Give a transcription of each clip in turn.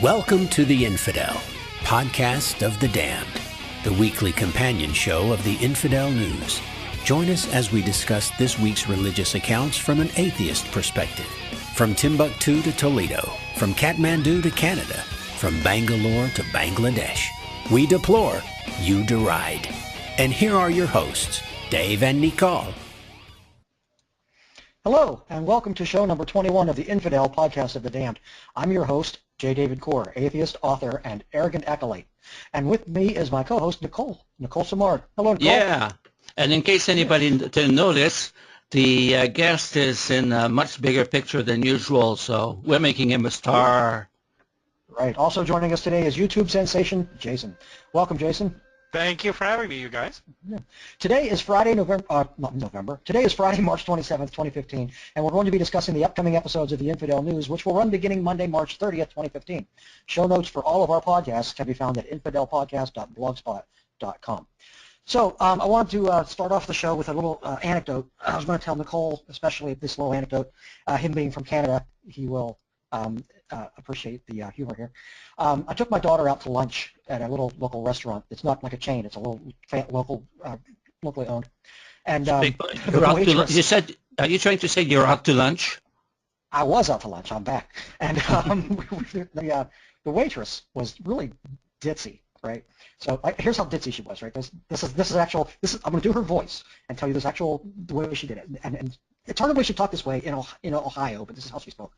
Welcome to the Infidel, podcast of the damned, the weekly companion show of the Infidel News. Join us as we discuss this week's religious accounts from an atheist perspective. From Timbuktu to Toledo, from Kathmandu to Canada, from Bangalore to Bangladesh. We deplore, you deride. And here are your hosts, Dave and Nicole. Hello, and welcome to show number 21 of the Infidel Podcast of the Damned. I'm your host, J. David Core, atheist, author, and arrogant acolyte. And with me is my co-host, Nicole Samard. Hello, Nicole. Yeah, and in case anybody didn't notice, the guest is in a much bigger picture than usual, so we're making him a star. Right. Also joining us today is YouTube sensation, Jason. Welcome, Jason. Thank you for having me, you guys. Yeah. Today is Friday, Today is Friday, March 27th, 2015, and we're going to be discussing the upcoming episodes of the Infidel News, which will run beginning Monday, March 30th, 2015. Show notes for all of our podcasts can be found at infidelpodcast.blogspot.com. So I wanted to start off the show with a little anecdote. I was going to tell Nicole, especially this little anecdote, him being from Canada, he will appreciate the humor here. I took my daughter out to lunch at a little local restaurant. It's not like a chain. It's a little locally owned. And you said, are you trying to say you're out to lunch? I was out to lunch. I'm back. And the waitress was really ditzy, right? So here's how ditzy she was, right? This is I'm going to do her voice and tell you the way she did it. And it's hard the way she talked this way in Ohio, but this is how she spoke.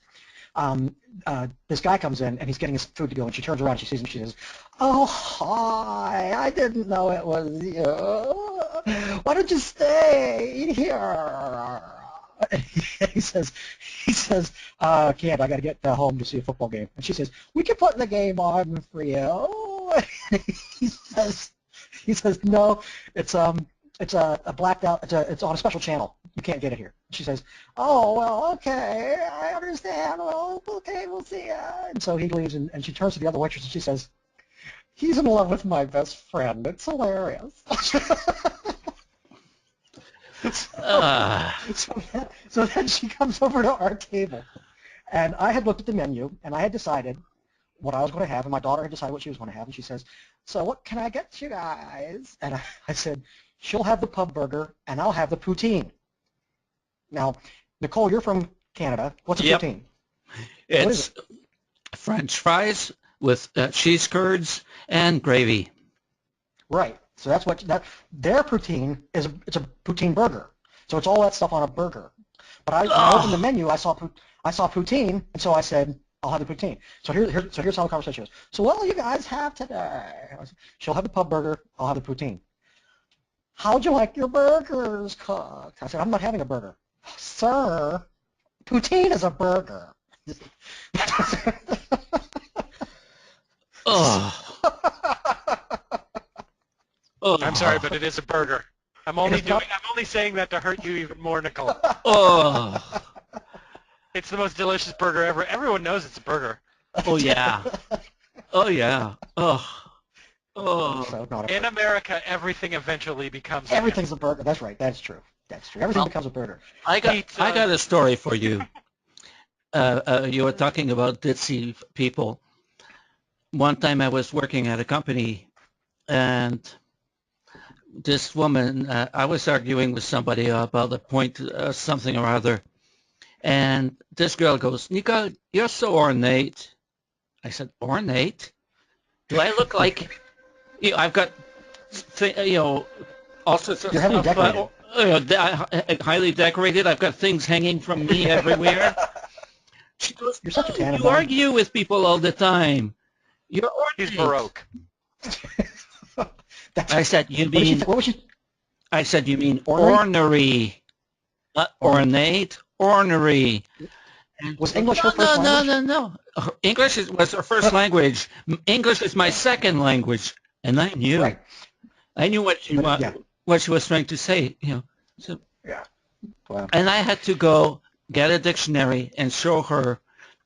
This guy comes in and he's getting his food to go, and she turns around and she sees him. She says, "Oh, hi! I didn't know it was you. Why don't you stay here?" And he says, "Can't. I got to get home to see a football game." And she says, "We can put the game on for you." And he says, "No, it's a blacked out. It's on a special channel. You can't get it here." She says, "Oh, well, okay, I understand. Well, okay, we'll see ya." And so he leaves, and she turns to the other waitress, and she says, "He's in love with my best friend. It's hilarious." So then she comes over to our table, and I had looked at the menu, and I had decided what I was going to have, and my daughter had decided what she was going to have, and she says, "So what can I get you guys?" And I said, "She'll have the pub burger, and I'll have the poutine." Now, Nicole, you're from Canada. What's a poutine? It's French fries with cheese curds and gravy. Right. So that's their poutine is. It's a poutine burger. So it's all that stuff on a burger. But when I opened the menu, I saw poutine, and so I said, "I'll have the poutine." So here's how the conversation goes. "So what will you guys have today?" "She'll have the pub burger. I'll have the poutine." "How'd you like your burgers cooked?" I said, "I'm not having a burger." "Sir, poutine is a burger." I'm sorry, but it is a burger. I'm only saying that to hurt you even more, Nicole. It's the most delicious burger ever. Everyone knows it's a burger. Oh yeah. Oh yeah. In America, everything eventually becomes everything's a burger. That's right. That's true. Everything becomes a burger. I got a story for you. You were talking about ditzy people. One time I was working at a company, and this woman, I was arguing with somebody about a point, something or other, and this girl goes, "Nika, you're so ornate." I said, "Ornate? Do I look like, I've got, all sorts of You're stuff, highly decorated. I've got things hanging from me everywhere." She goes, "You're such a tan. You argue with people all the time. You're ornate." He's Baroque. I said, "You mean?" I said, "You mean ornery, not ornate, ornery." Was English her first language? No. English was her first language. English is my second language, and I knew. Right. I knew what she was trying to say. So, yeah. Wow. And I had to go get a dictionary and show her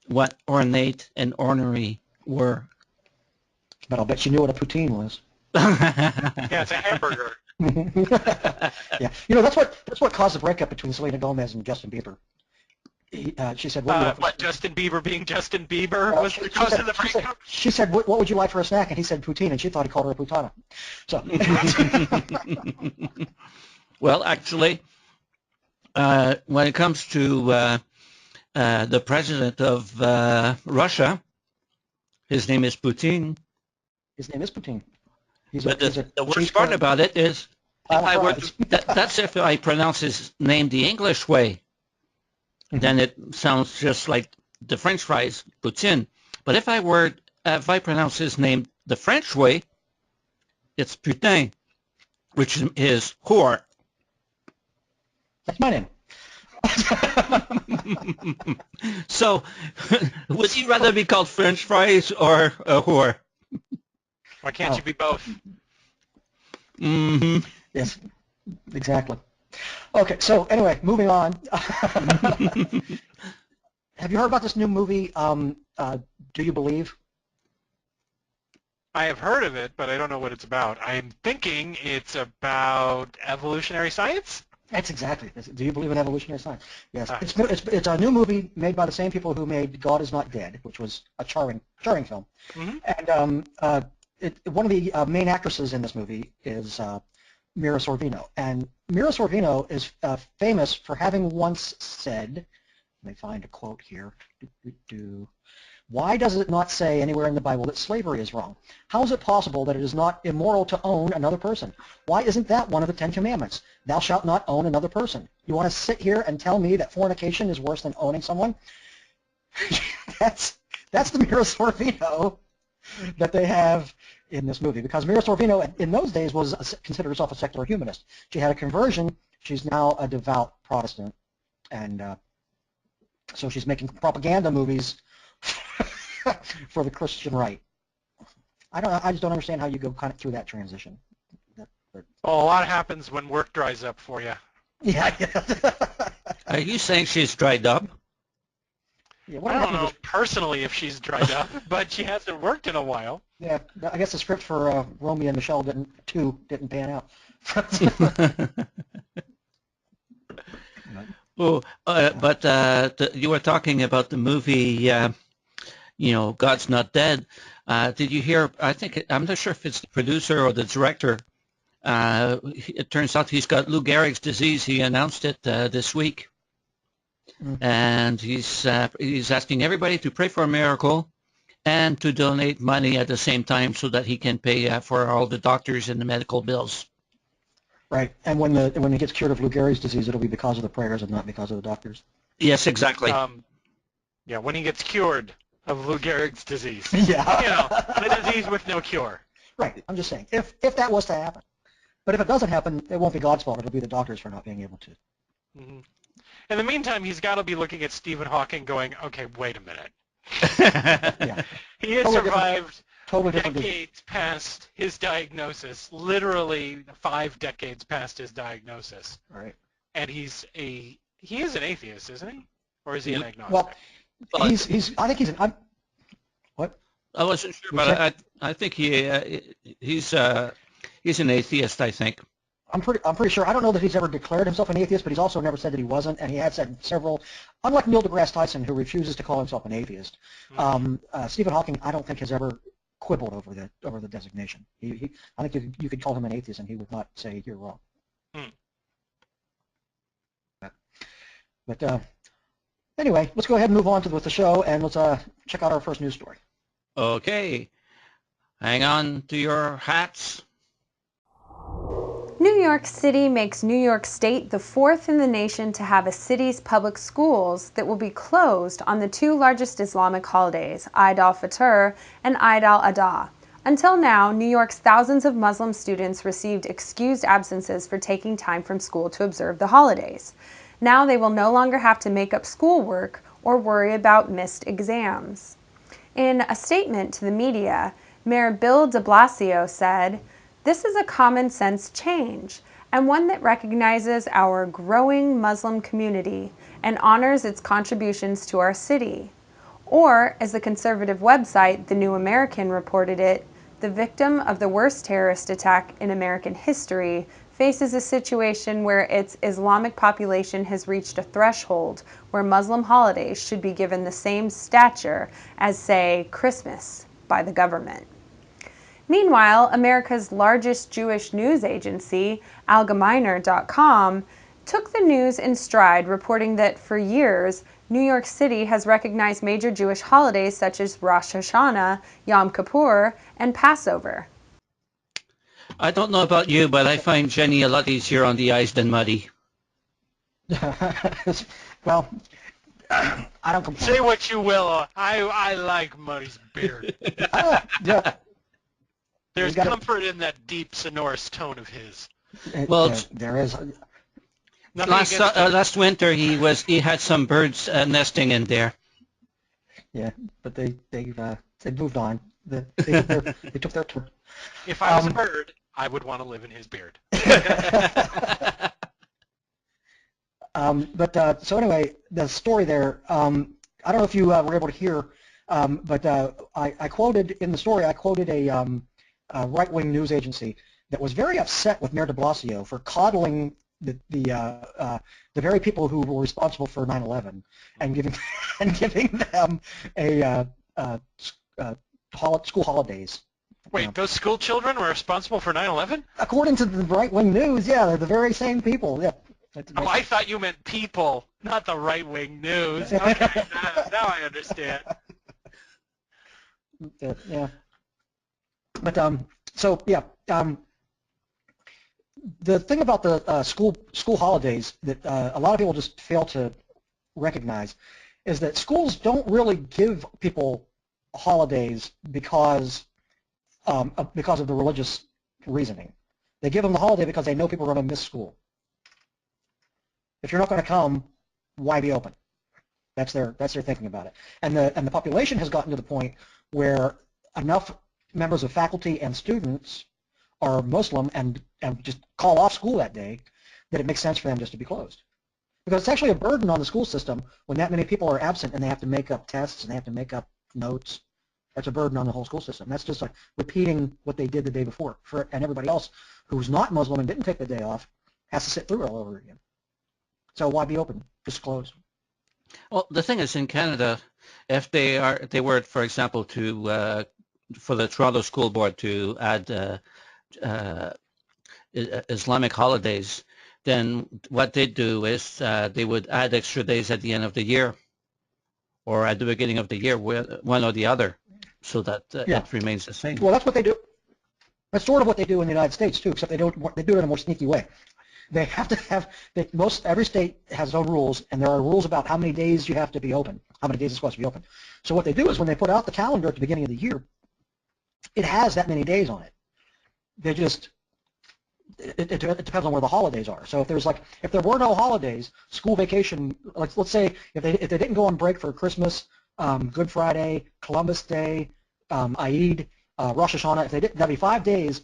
what ornate and ornery were. But I'll bet you knew what a poutine was. Yeah, it's a hamburger. Yeah, that's what caused the breakup between Selena Gomez and Justin Bieber. she said, "What do you want?" What, Justin Bieber being Justin Bieber was the she cause said, of the breakup? she said, what would you like for a snack? And he said poutine, and she thought he called her a putana. So, Well, actually, when it comes to the president of Russia, his name is Putin. his name is Putin. But the worst part about it is, if I were to, that's if I pronounce his name the English way, then it sounds just like the French fries, Poutine. But if I pronounce his name the French way, it's putain, which is whore. That's my name. So, would he rather be called French fries or a whore? Why can't you be both? Mm-hmm. Yes, exactly. Okay, so anyway, moving on. Have you heard about this new movie, Do You Believe? I have heard of it, but I don't know what it's about. I'm thinking it's about evolutionary science? That's exactly. Do you believe in evolutionary science? Yes. It's a new movie made by the same people who made God Is Not Dead, which was a charming film. Mm-hmm. And one of the main actresses in this movie is Mira Sorvino. And Mira Sorvino is famous for having once said, let me find a quote here, why does it not say anywhere in the Bible that slavery is wrong? How is it possible that it is not immoral to own another person? Why isn't that one of the 10 Commandments? Thou shalt not own another person. You want to sit here and tell me that fornication is worse than owning someone? That's the Mira Sorvino that they have in this movie, because Mira Sorvino in those days considered herself a secular humanist. She had a conversion. She's now a devout Protestant, and so she's making propaganda movies for the Christian right. I just don't understand how you go kind of through that transition. Well, a lot happens when work dries up for you. Yeah. Are you saying she's dried up? Yeah, I don't know personally if she's dried up, but she hasn't worked in a while. Yeah, I guess the script for Romeo and Michelle didn't pan out. But you were talking about the movie, God's Not Dead. Did you hear? I'm not sure if it's the producer or the director. It turns out he's got Lou Gehrig's disease. He announced it this week. And he's asking everybody to pray for a miracle and to donate money at the same time so that he can pay for all the doctors and the medical bills. Right, and when he gets cured of Lou Gehrig's disease, it'll be because of the prayers and not because of the doctors. Yes, exactly. Yeah, when he gets cured of Lou Gehrig's disease. Yeah. The disease with no cure. Right, I'm just saying, if that was to happen. But if it doesn't happen, it won't be God's fault. It'll be the doctors for not being able to. Mm-hmm. In the meantime, he's got to be looking at Stephen Hawking going, okay, wait a minute. Yeah. He has survived different decades past his diagnosis, literally 5 decades past his diagnosis. Right. And he is an atheist, isn't he? Or is he an agnostic? Well, I think he's an, what? I wasn't sure, but I think he's an atheist, I think. I'm pretty sure. I don't know that he's ever declared himself an atheist, but he's also never said that he wasn't, and he had said several. Unlike Neil deGrasse Tyson, who refuses to call himself an atheist, Stephen Hawking, I don't think has ever quibbled over the designation. I think you could call him an atheist, and he would not say you're wrong. But anyway, let's go ahead and move on with the show, and let's check out our first news story. Okay, hang on to your hats. New York City makes New York State the 4th in the nation to have a city's public schools that will be closed on the 2 largest Islamic holidays, Eid al-Fitr and Eid al-Adha. Until now, New York's thousands of Muslim students received excused absences for taking time from school to observe the holidays. Now they will no longer have to make up schoolwork or worry about missed exams. In a statement to the media, Mayor Bill de Blasio said, "This is a common sense change, and one that recognizes our growing Muslim community and honors its contributions to our city." Or, as the conservative website The New American reported it, the victim of the worst terrorist attack in American history faces a situation where its Islamic population has reached a threshold where Muslim holidays should be given the same stature as, say, Christmas by the government. Meanwhile, America's largest Jewish news agency, Allgemeiner.com, took the news in stride, reporting that for years, New York City has recognized major Jewish holidays such as Rosh Hashanah, Yom Kippur, and Passover. I don't know about you, but I find Jenny a lot easier on the eyes than Muddy. Well, I don't complain. Say what you will. I like Muddy's beard. Yeah. There's comfort in that deep, sonorous tone of his. Well, there is. Last winter he had some birds nesting in there. Yeah, but they moved on. They took their turn. If I was a bird, I would want to live in his beard. So anyway, the story there. I don't know if you were able to hear, but I quoted in the story. I quoted a right-wing news agency that was very upset with Mayor de Blasio for coddling the very people who were responsible for 9/11 and giving them school holidays. Wait, those school children were responsible for 9/11? According to the right-wing news, yeah, they're the very same people. Yeah. Oh, I thought you meant people, not the right-wing news. Okay, now I understand. Yeah. But so yeah, the thing about the school holidays that a lot of people just fail to recognize is that schools don't really give people holidays because of the religious reasoning. They give them the holiday because they know people are going to miss school. If you're not going to come, why be open? That's their thinking about it. And the population has gotten to the point where enough members of faculty and students are Muslim and just call off school that day that it makes sense for them just to be closed. Because it's actually a burden on the school system when that many people are absent and they have to make up tests and they have to make up notes. That's a burden on the whole school system. That's just like repeating what they did the day before. And everybody else who's not Muslim and didn't take the day off has to sit through it all over again. So why be open? Just close. Well, the thing is, in Canada, if they were, for example, for the Toronto School Board to add Islamic holidays, then what they do is they would add extra days at the end of the year or at the beginning of the year, one or the other, so that it remains the same. Well, that's what they do. That's sort of what they do in the United States too, except they do it in a more sneaky way. They have to have every state has its own rules, and there are rules about how many days you have to be open, how many days it's supposed to be open. So what they do is when they put out the calendar at the beginning of the year, it has that many days on it. They just it depends on where the holidays are. So if there were no holidays, school vacation, like let's say if they didn't go on break for Christmas, Good Friday, Columbus Day, Eid, Rosh Hashanah, if they didn't, that'd be 5 days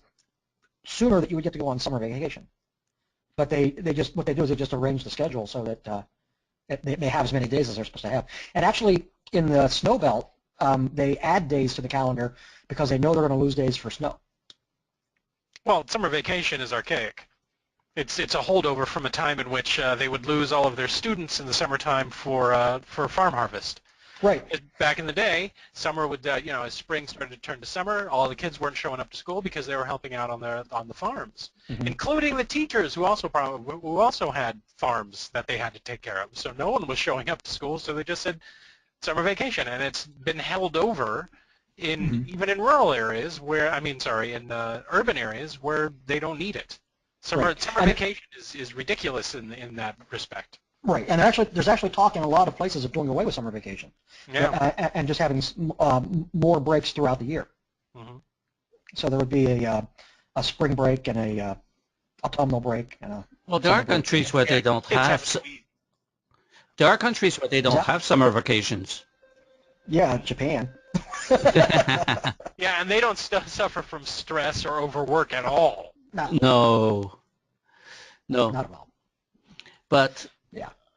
sooner that you would get to go on summer vacation. But what they do is they just arrange the schedule so that they have as many days as they're supposed to have. And actually, in the snow belt, they add days to the calendar because they know they're going to lose days for snow. Well, summer vacation is archaic. It's a holdover from a time in which they would lose all of their students in the summertime for farm harvest. Right. Back in the day, summer would, as spring started to turn to summer, all the kids weren't showing up to school because they were helping out on the farms, including the teachers who also had farms that they had to take care of. So no one was showing up to school, so they just said summer vacation, and it's been held over even in rural areas in urban areas where they don't need it. Summer vacation is ridiculous in that respect. Right, and there's actually talk in a lot of places of doing away with summer vacation, and just having more breaks throughout the year. So there would be a spring break and a autumnal break and a. Well, there are countries where they don't have. There are countries where they don't have summer vacations. Yeah, Japan. Yeah, and they don't suffer from stress or overwork at all. No. Not at all. But.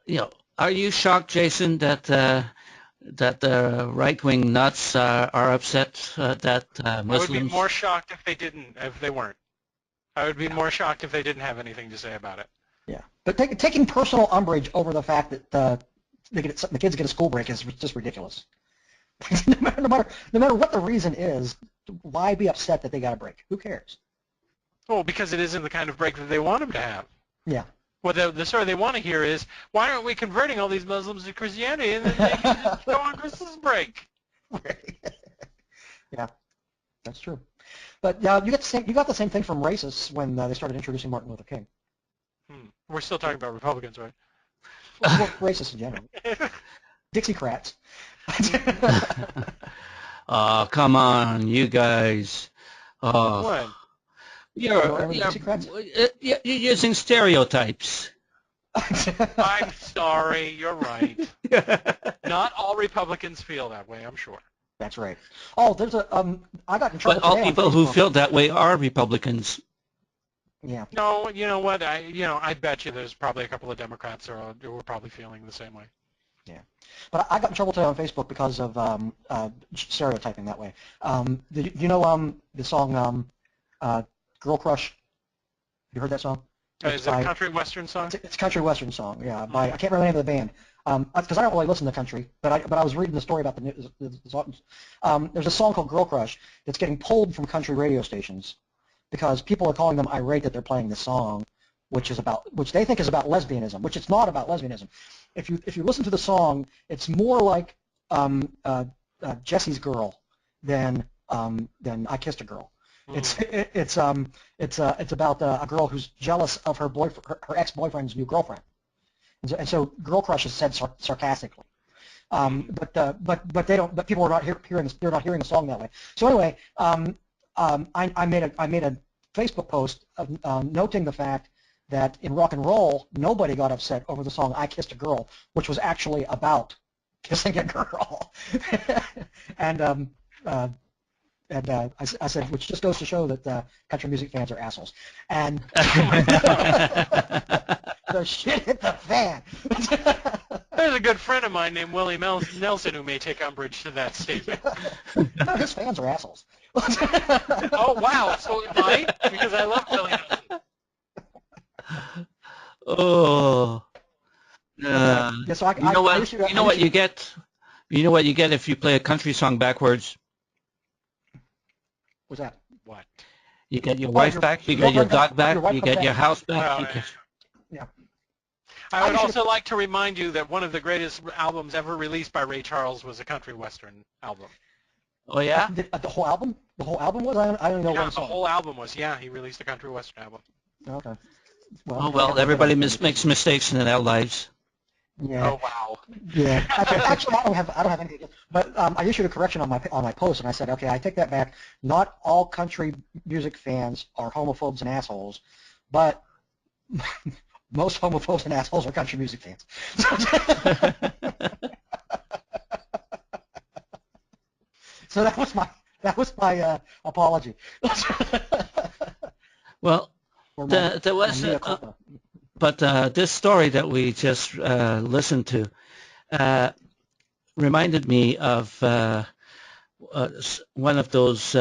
Yeah. Are you shocked, Jason, that the right-wing nuts are upset that Muslims? I would be more shocked if they weren't. I would be more shocked if they didn't have anything to say about it. Yeah, but taking personal umbrage over the fact that the kids get a school break is just ridiculous. no matter what the reason is, why be upset that they got a break? Who cares? Well, because it isn't the kind of break that they want them to have. Yeah. Well, the story they want to hear is, why aren't we converting all these Muslims to Christianity and then they can just go on Christmas break? Yeah, that's true. But you got the same thing from racists when they started introducing Martin Luther King. We're still talking about Republicans, right? Well, racists in general. Dixiecrats. Oh, come on, you guys. Oh, What? you're using stereotypes. I'm sorry, you're right. Not all Republicans feel that way, I'm sure. That's right. Oh, there's a I got in trouble But all today on people who Facebook. feel that way are Republicans. Yeah. No, you know what? I bet you there's probably a couple of Democrats who are probably feeling the same way. Yeah. But I got in trouble today on Facebook because of stereotyping that way. You know the song Girl Crush? Have you heard that song? Is it a country western song? It's a country western song, yeah. I can't remember the name of the band. Because I don't really listen to country, but I was reading the story about the songs. There's a song called Girl Crush that's getting pulled from country radio stations because people are calling them irate that they're playing this song, which they think is about lesbianism, which it's not about lesbianism. If you listen to the song, it's more like Jesse's Girl than I Kissed a Girl. It's about a girl who's jealous of her ex-boyfriend's new girlfriend, and so Girl Crush is said sarcastically. But they don't. But people are not hearing. They're not hearing the song that way. So anyway, I made a Facebook post noting the fact that in rock and roll, nobody got upset over the song "I Kissed a Girl," which was actually about kissing a girl. and I said, which just goes to show that country music fans are assholes. And the shit hit the fan. There's a good friend of mine named Willie Nelson who may take umbrage to that statement. No, his fans are assholes. Oh, wow. So am I? Because I love Willie Nelson. Oh. Yeah, so you know what you get? You know what you get if you play a country song backwards? What's that? What? You get your wife back, you get your dog back, you get your house back. Yeah. I would also like to remind you that one of the greatest albums ever released by Ray Charles was a country western album. Oh, yeah? The whole album? The whole album was? I don't know Yeah, one song. the whole album was. Yeah, he released a country western album. Okay. Well, everybody makes mistakes in their lives. Yeah. Oh, wow. Yeah. Actually, I don't have anything. But I issued a correction on my post, and I said, okay, I take that back. Not all country music fans are homophobes and assholes, but most homophobes and assholes are country music fans. So that was my apology. Well, there was. But this story that we just listened to reminded me of one of those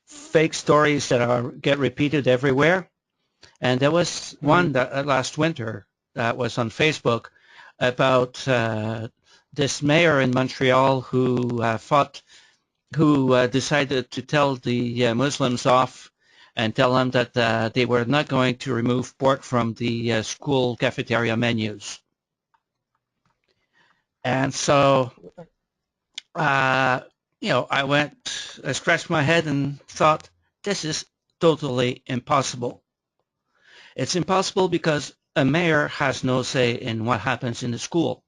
fake stories that get repeated everywhere. And there was one that last winter that was on Facebook about this mayor in Montreal who decided to tell the Muslims off and tell them that they were not going to remove pork from the school cafeteria menus. And so, I scratched my head and thought, this is totally impossible. It's impossible because a mayor has no say in what happens in the school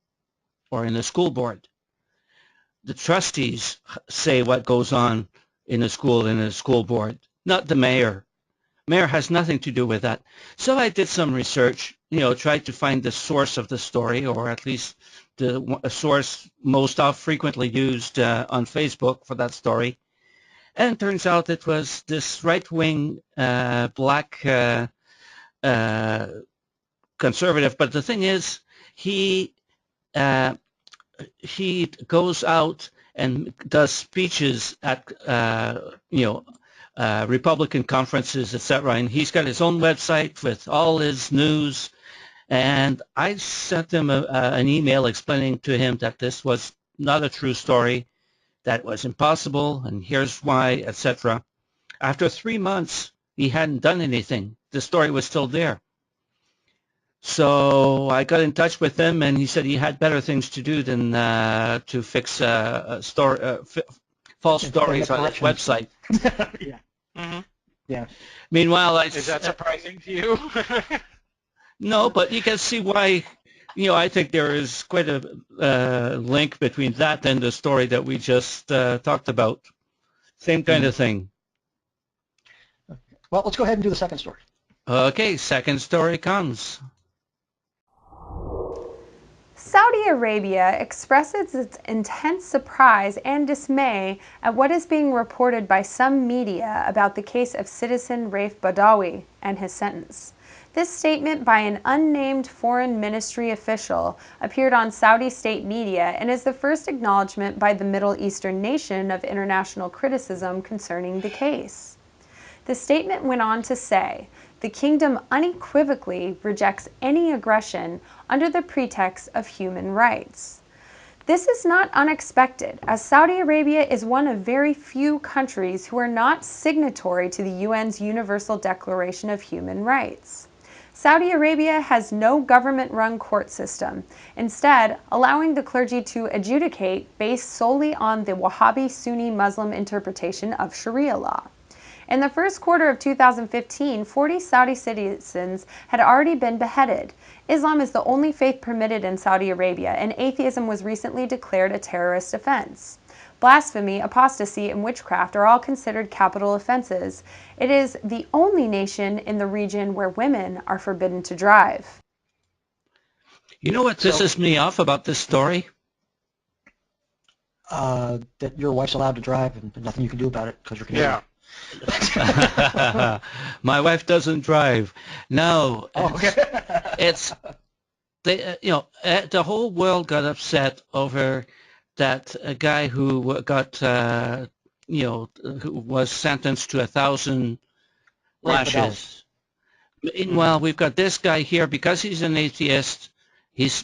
or in the school board. The trustees say what goes on in the school and in the school board, not the mayor. Mayor has nothing to do with that. So I did some research, tried to find the source of the story, or at least the source most frequently used on Facebook for that story. And it turns out it was this right-wing black conservative. But the thing is, he goes out and does speeches at, Republican conferences, etc. And he's got his own website with all his news. And I sent him an email explaining to him that this was not a true story, that it was impossible, and here's why, etc. After 3 months, he hadn't done anything. The story was still there. So I got in touch with him, and he said he had better things to do than to fix false stories on his website. Yeah. Mm-hmm. Yeah. Meanwhile, Is that surprising to you? No, but you can see why. I think there is quite a link between that and the story that we just talked about. Same kind of thing. Well, let's go ahead and do the second story. Okay, second story comes. Saudi Arabia expresses its intense surprise and dismay at what is being reported by some media about the case of citizen Raif Badawi and his sentence. This statement by an unnamed foreign ministry official appeared on Saudi state media and is the first acknowledgement by the Middle Eastern nation of international criticism concerning the case. The statement went on to say, "The kingdom unequivocally rejects any aggression under the pretext of human rights." This is not unexpected, as Saudi Arabia is one of very few countries who are not signatory to the UN's Universal Declaration of Human Rights. Saudi Arabia has no government-run court system, instead allowing the clergy to adjudicate based solely on the Wahhabi Sunni Muslim interpretation of Sharia law. In the first quarter of 2015, 40 Saudi citizens had already been beheaded. Islam is the only faith permitted in Saudi Arabia, and atheism was recently declared a terrorist offense. Blasphemy, apostasy, and witchcraft are all considered capital offenses. It is the only nation in the region where women are forbidden to drive. You know what pisses me off about this story? That your wife's allowed to drive and nothing you can do about it because you're Canadian. Yeah. My wife doesn't drive. No, Okay. the whole world got upset over that a guy who got who was sentenced to 1,000 lashes. Meanwhile, we've got this guy here because he's an atheist. He's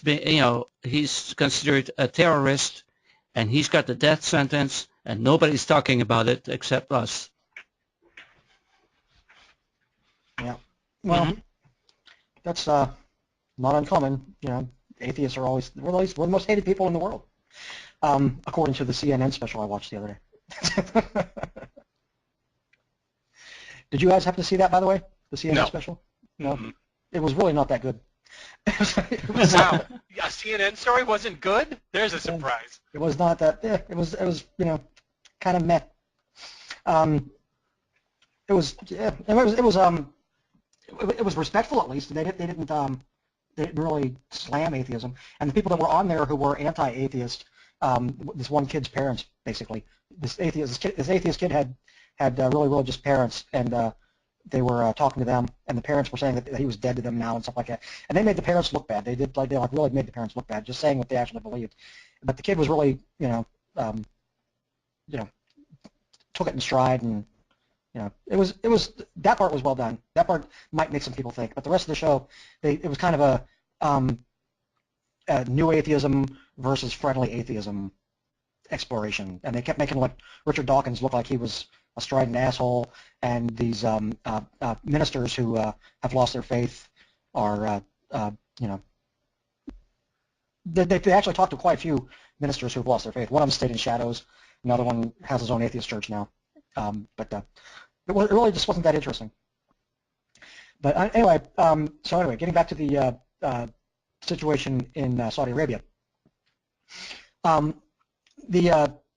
considered a terrorist, and he's got the death sentence, and nobody's talking about it except us. Yeah. Well, that's not uncommon. Atheists are we're the most hated people in the world, according to the CNN special I watched the other day. Did you guys happen to see that, by the way? The CNN special? No. Mm-hmm. It was really not that good. Wow. A CNN story wasn't good? There's a surprise. It was not that. Yeah, it was kind of meh. It was respectful, at least. They didn't really slam atheism. And the people that were on there who were anti-atheist, this one kid's parents, basically, this atheist kid had really religious parents, and they were talking to them, and the parents were saying that he was dead to them now and stuff like that. And they made the parents look bad. They really made the parents look bad, just saying what they actually believed. But the kid was really, took it in stride, and it was that part was well done. That part might make some people think, but the rest of the show, it was kind of a new atheism versus friendly atheism exploration, and they kept making Richard Dawkins look like he was a strident asshole, and these ministers who have lost their faith are, they actually talked to quite a few ministers who have lost their faith. One of them stayed in shadows. Another one has his own atheist church now. But it really just wasn't that interesting. But anyway, getting back to the situation in Saudi Arabia. The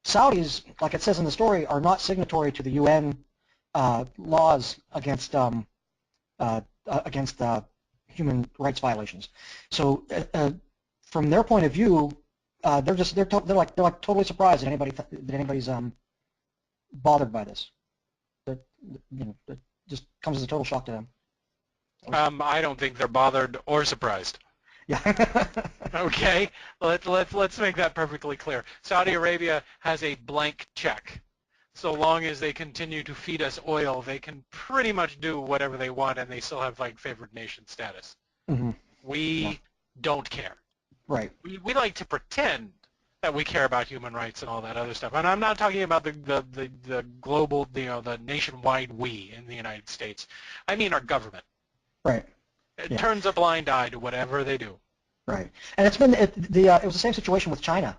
Saudis, like it says in the story, are not signatory to the UN laws against human rights violations. So from their point of view, they're totally surprised that anybody's bothered by this. It just comes as a total shock to them. I don't think they're bothered or surprised. Yeah. Okay, let's make that perfectly clear. Saudi Arabia has a blank check so long as they continue to feed us oil, they can pretty much do whatever they want, and they still have like favored nation status. Mm-hmm. We don't care. Right. We like to pretend that we care about human rights and all that other stuff. And I'm not talking about the global, the nationwide we in the United States. I mean our government. Right. It turns a blind eye to whatever they do. Right. And it's been it was the same situation with China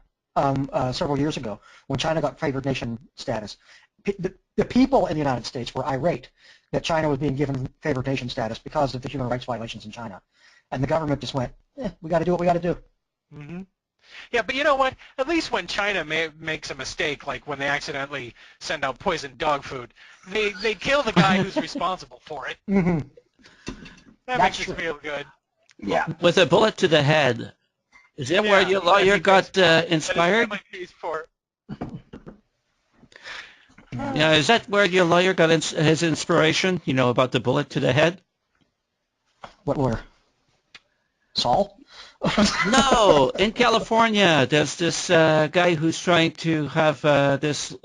several years ago when China got favored nation status. The people in the United States were irate that China was being given favored nation status because of the human rights violations in China. And the government just went, we got to do what we got to do. Mm-hmm. Yeah, but you know what? At least when China makes a mistake, like when they accidentally send out poisoned dog food, they kill the guy who's responsible for it. Mm-hmm. That makes us feel good. Yeah. With a bullet to the head. Is that where your lawyer got inspired? Yeah, is that where your lawyer got his inspiration, about the bullet to the head? What lawyer? Saul? No, in California, there's this guy who's trying to have this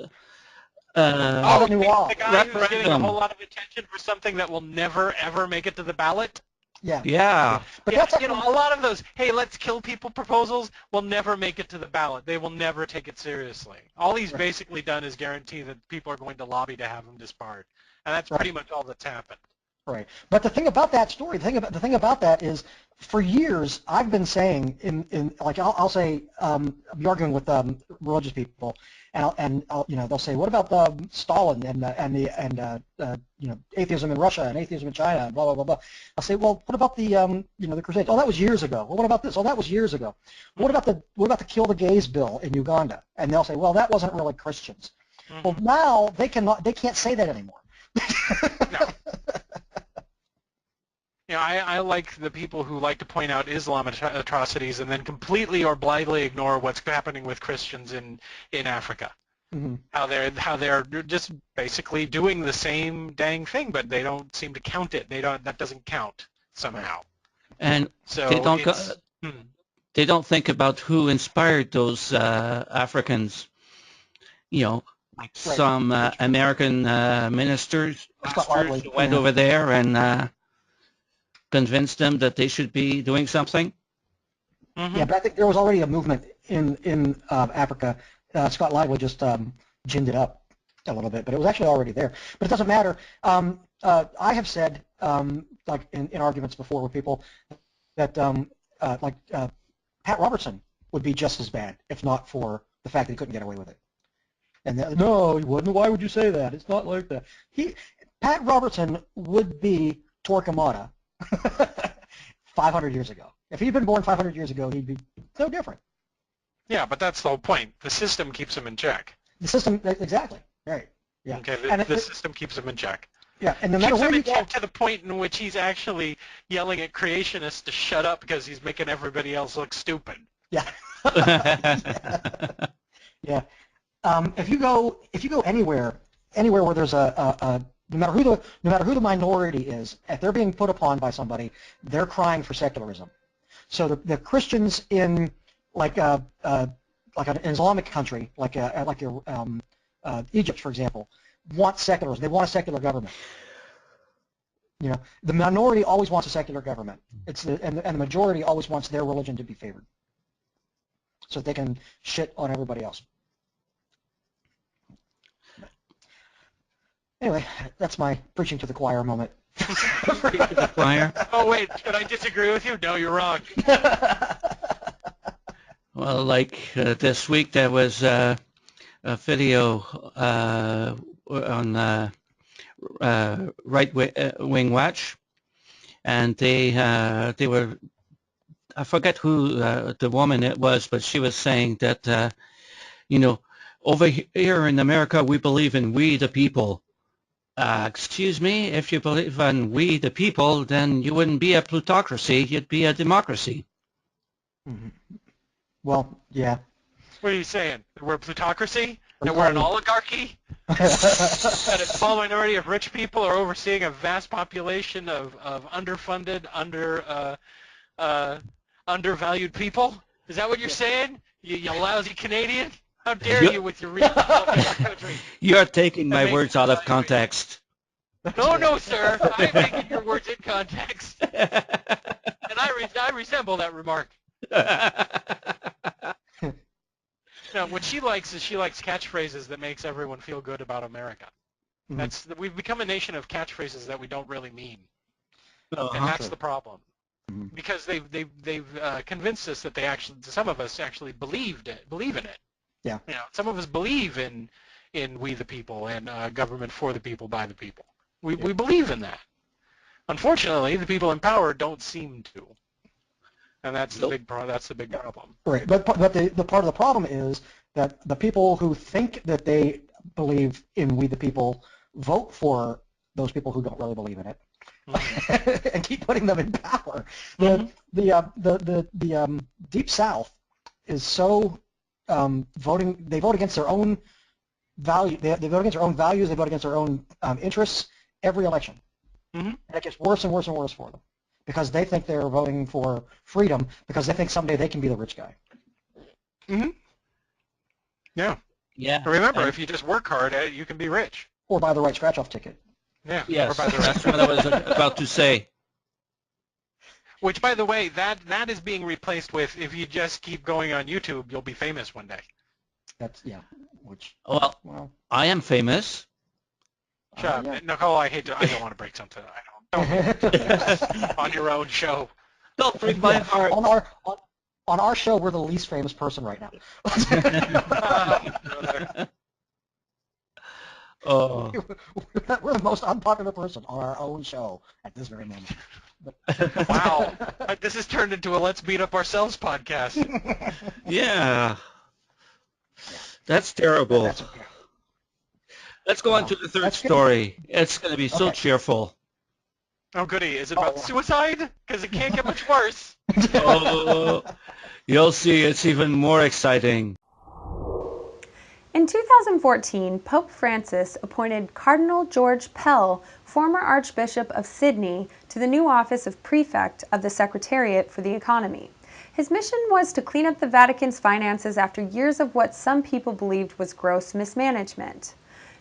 the guy who's getting a whole lot of attention for something that will never, ever make it to the ballot? Yeah. But that's a lot of those, hey, let's kill people proposals will never make it to the ballot. They will never take it seriously. All he's basically done is guarantee that people are going to lobby to have him disbarred. And that's pretty much all that's happened. Right. But the thing about that story, the thing about that is, for years I've been saying I'll say be arguing with religious people, and I'll, they'll say, what about Stalin and atheism in Russia and atheism in China and blah blah blah blah. I'll say, well, what about the the Crusades? Oh, that was years ago. Well, what about this? Oh, that was years ago. What about the kill the gays bill in Uganda? And they'll say, well, that wasn't really Christians. Mm-hmm. Well, now they can't say that anymore. No. I like the people who like to point out Islam atrocities and then completely or blithely ignore what's happening with Christians in Africa. Mm-hmm. How they're just basically doing the same dang thing, but they don't seem to count it. That doesn't count somehow. And so they don't think about who inspired those Africans. Like some American ministers who went over there and convinced them that they should be doing something. Mm-hmm. Yeah, but I think there was already a movement in Africa. Scott Lively just ginned it up a little bit, but it was actually already there. But it doesn't matter. I have said, like in arguments before with people, that Pat Robertson would be just as bad if not for the fact that he couldn't get away with it. And no, he wouldn't. Why would you say that? It's not like that. Pat Robertson would be Torquemada 500 years ago. If he'd been born 500 years ago, he'd be no different. Yeah, but that's the whole point. The system keeps him in check. The system, exactly. Right. Yeah. Okay. The system keeps him in check. Yeah, and no matter where you go, to the point in which he's actually yelling at creationists to shut up because he's making everybody else look stupid. Yeah. Yeah. If you go anywhere where there's no matter who the minority is, if they're being put upon by somebody, they're crying for secularism. So the Christians in like an Islamic country, like Egypt, for example, want secularism. They want a secular government. The minority always wants a secular government. And the majority always wants their religion to be favored, so they can shit on everybody else. Anyway, that's my preaching to the choir moment. Preaching to the choir? Oh, wait, should I disagree with you? No, you're wrong. Well, this week there was a video on Right Wing Watch, and they were, I forget who the woman it was, but she was saying that, over here in America we believe in we the people. Excuse me, if you believe in we the people, then you wouldn't be a plutocracy, you'd be a democracy. Mm-hmm. Well, yeah. What are you saying? We're a plutocracy? That we're an oligarchy? That a small minority of rich people are overseeing a vast population of underfunded, undervalued people? Is that what you're saying? You lousy Canadian? How dare you with your reading of our country? You're taking That my makes words me out of evaluate. context. No, sir. I'm making your words in context. And I resemble that remark. No, what she likes is she likes catchphrases that makes everyone feel good about America. We've become a nation of catchphrases that we don't really mean, and that's the problem. Because they've convinced us that some of us actually believe in it. Yeah. Some of us believe in we the people and government for the people by the people. We believe in that. Unfortunately, the people in power don't seem to, and that's the big problem. Right, but the part of the problem is that the people who think that they believe in we the people vote for those people who don't really believe in it, and keep putting them in power. The Deep South is so voting. They vote against their own value. They vote against their own values. They vote against their own interests every election. And it gets worse and worse and worse for them because they think they're voting for freedom because they think someday they can be the rich guy. Yeah. Yeah. Remember, if you just work hard at it, you can be rich. Or buy the right scratch-off ticket. Yeah. Yes, Or buy the that's what I was about to say. Which, by the way, that is being replaced with if you just keep going on YouTube, you'll be famous one day. That's Which Well, I am famous. Shut up. Nicole, I don't want to break something. Don't on your own show. Don't break my heart. On our show, we're the least famous person right now. Oh. We're the most unpopular person on our own show at this very moment. Wow. This has turned into a Let's Beat Up Ourselves podcast. Yeah. That's terrible. That's okay. Let's go on to the third story. It's going to be so cheerful. Oh, goody. Is it about suicide? Because it can't get much worse. Oh, you'll see. It's even more exciting. In 2014, Pope Francis appointed Cardinal George Pell, former Archbishop of Sydney, to the new office of Prefect of the Secretariat for the Economy. His mission was to clean up the Vatican's finances after years of what some people believed was gross mismanagement.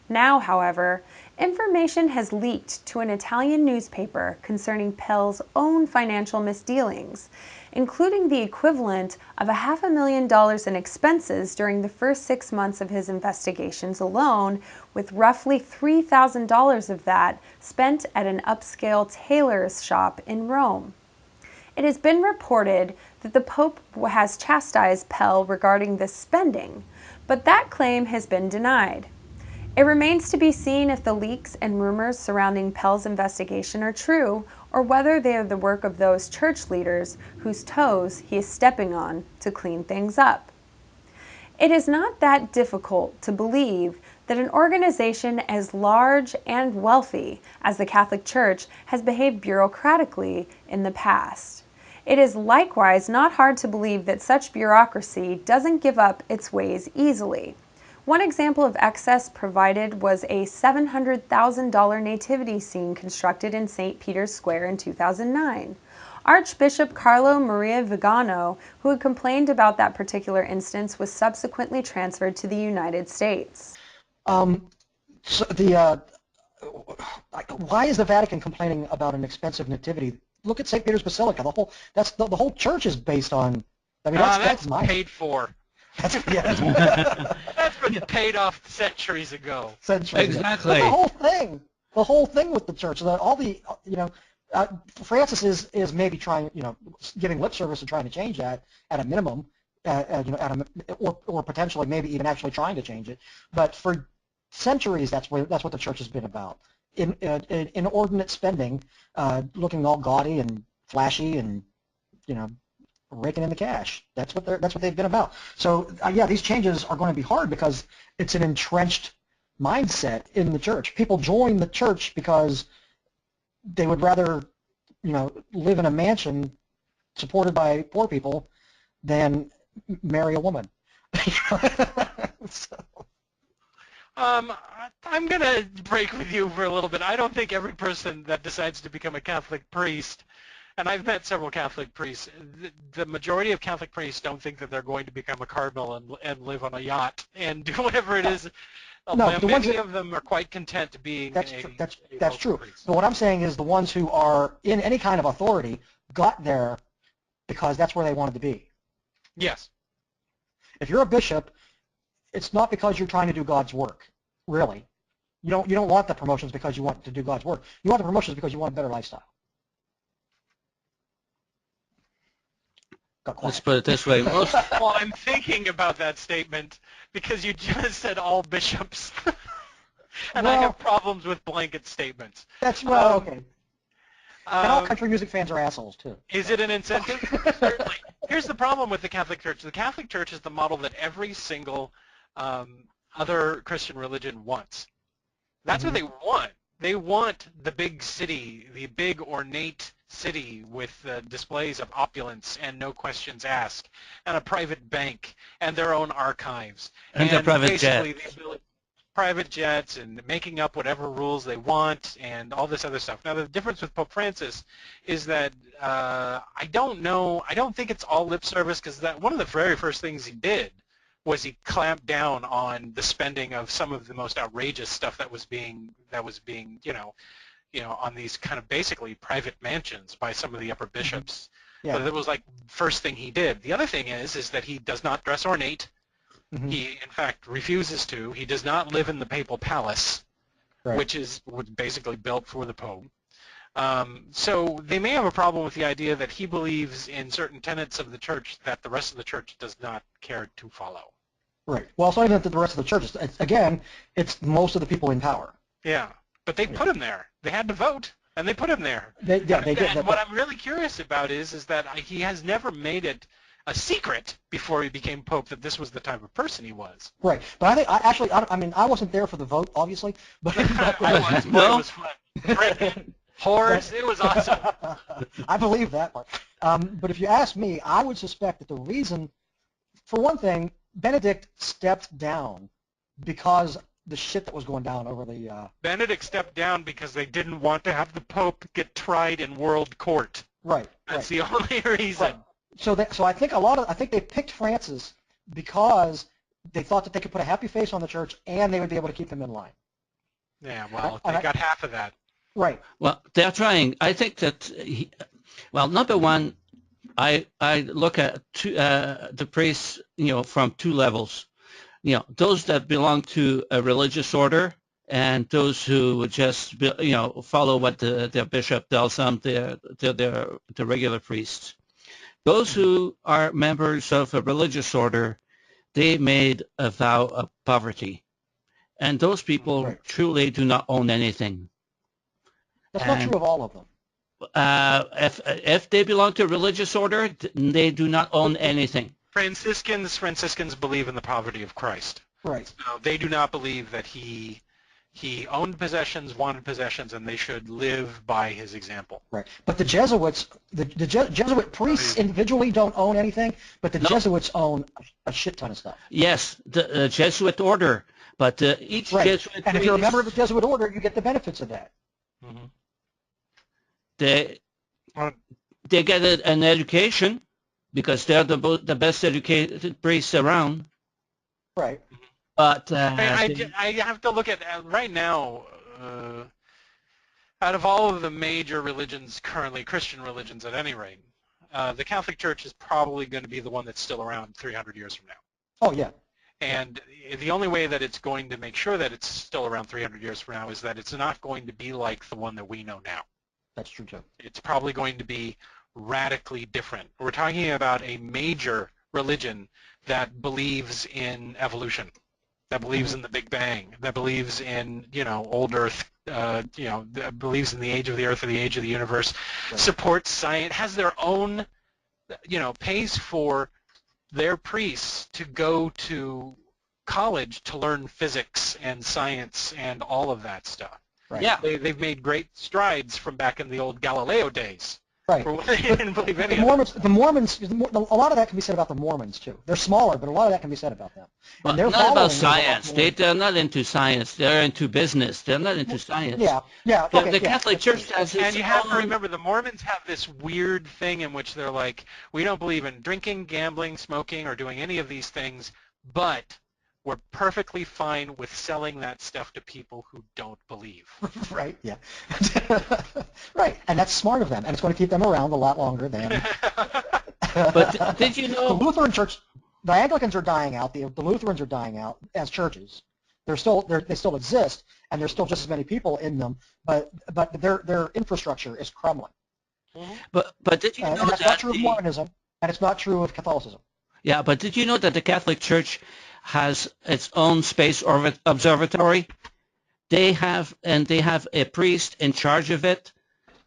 Now, however, information has leaked to an Italian newspaper concerning Pell's own financial misdealings, including the equivalent of $500,000 in expenses during the first 6 months of his investigations alone, with roughly $3,000 of that spent at an upscale tailor's shop in Rome. It has been reported that the Pope has chastised Pell regarding this spending, but that claim has been denied. It remains to be seen if the leaks and rumors surrounding Pell's investigation are true, or whether they are the work of those church leaders whose toes he is stepping on to clean things up. It is not that difficult to believe that an organization as large and wealthy as the Catholic Church has behaved bureaucratically in the past. It is likewise not hard to believe that such bureaucracy doesn't give up its ways easily. One example of excess provided was a $700,000 nativity scene constructed in St. Peter's Square in 2009. Archbishop Carlo Maria Vigano, who had complained about that particular instance, was subsequently transferred to the United States. So why is the Vatican complaining about an expensive nativity? Look at St. Peter's Basilica. The whole church is based on. I mean, that's paid for. That's been paid off centuries ago. Exactly. But the whole thing with the church, Francis is maybe trying, giving lip service and trying to change that at a minimum, or potentially maybe even actually trying to change it. But for centuries, that's what the church has been about. Inordinate spending, looking all gaudy and flashy, and raking in the cash. That's what they've been about. So these changes are going to be hard because it's an entrenched mindset in the church. People join the church because they would rather, live in a mansion supported by poor people than marry a woman. I'm going to break with you for a little bit. I don't think every person that decides to become a Catholic priest and I've met several Catholic priests. The majority of Catholic priests don't think that they're going to become a cardinal and live on a yacht and do whatever it is. No, the ones Many that, of them are quite content being that's a, tr- that's a that's local true. priest. But what I'm saying is the ones who are in any kind of authority got there because that's where they wanted to be. Yes. If you're a bishop, it's not because you're trying to do God's work, really. You don't want the promotions because you want to do God's work. You want the promotions because you want a better lifestyle. Got quiet. Let's put it this way. Most, Well, I'm thinking about that statement because you just said all bishops. And I Well- have problems with blanket statements. That's okay. And all country music fans are assholes too. Is it an incentive? Certainly. Here's the problem with the Catholic Church. The Catholic Church is the model that every single other Christian religion wants. That's what they want. They want the big city, the big ornate city with displays of opulence and no questions asked, and a private bank, and their own archives, And a private basically jet. the ability, private jets, and making up whatever rules they want, and all this other stuff. Now, the difference with Pope Francis is that I don't think it's all lip service, because that one of the very first things he did was he clamped down on the spending of some of the most outrageous stuff that was being on these kind of basically private mansions by some of the upper bishops. Yeah. So that was like first thing he did. The other thing is that he does not dress ornate. He in fact refuses to. He does not live in the papal palace, Right. which was basically built for the Pope. So they may have a problem with the idea that he believes in certain tenets of the church that the rest of the church does not care to follow. Right. Well, it's not even that the rest of the church. Again, it's most of the people in power. Yeah, but they put him there. They had to vote, and they put him there. They did. And what I'm really curious about is that he has never made it a secret before he became Pope that this was the type of person he was. Right. But I wasn't there for the vote, obviously. But I was. Boy, it was fun. Drinking, whores, it was awesome. I believe that part. But if you ask me, I would suspect that the reason, for one thing, Benedict stepped down because the shit that was going down over the... Benedict stepped down because they didn't want to have the Pope get tried in world court. Right. That's the only reason. Right. So I think they picked Francis because they thought that they could put a happy face on the church and they would be able to keep him in line. Yeah, well, they got half of that. Right. well, they're trying. I think that, number one, I look at the priests, from two levels. Those that belong to a religious order and those who just, follow what their bishop tells them, the regular priests. Those who are members of a religious order, they made a vow of poverty. And those people truly do not own anything. That's not true of all of them. If they belong to a religious order, they do not own anything. Franciscans believe in the poverty of Christ. Right. So they do not believe that he owned possessions, wanted possessions, and they should live by his example. Right. But the Jesuits, the Jesuit priests individually don't own anything, but the Jesuits own a shit ton of stuff. Yes, the Jesuit order, but each Jesuit and if you're a member of the Jesuit order, you get the benefits of that. Mm-hmm. They get an education because they're the best educated priests around. Right. But I have to look at right now. Out of all of the major religions currently, Christian religions at any rate, the Catholic Church is probably going to be the one that's still around 300 years from now. Oh yeah. And the only way that it's going to make sure that it's still around 300 years from now is that it's not going to be like the one that we know now. That's true too. It's probably going to be radically different. We're talking about a major religion that believes in evolution, that believes in the Big Bang, that believes in, old Earth, that believes in the age of the Earth or the age of the universe, supports science, has their own, pays for their priests to go to college to learn physics and science and all of that stuff. Right. Yeah. They've made great strides from back in the old Galileo days. Right. For what they didn't believe any The Mormons, a lot of that can be said about the Mormons too. They're smaller, but a lot of that can be said about them. Well, And they're not about following is a lot science. more. They're not into science. They're into business. They're not into science. Yeah, yeah, The, okay, the yeah, Catholic that's true. Church has And its you have to own. remember, the Mormons have this weird thing in which they're like, we don't believe in drinking, gambling, smoking, or doing any of these things, but we're perfectly fine with selling that stuff to people who don't believe. Right, yeah. Right, and that's smart of them, and it's going to keep them around a lot longer than... But did you know? The Lutheran Church, the Anglicans are dying out, the Lutherans are dying out as churches. They still exist, and there's still just as many people in them, but their infrastructure is crumbling. But did you know And that's that not true of Mormonism, and it's not true of Catholicism. Yeah, but did you know that the Catholic Church has its own space observatory? They have a priest in charge of it.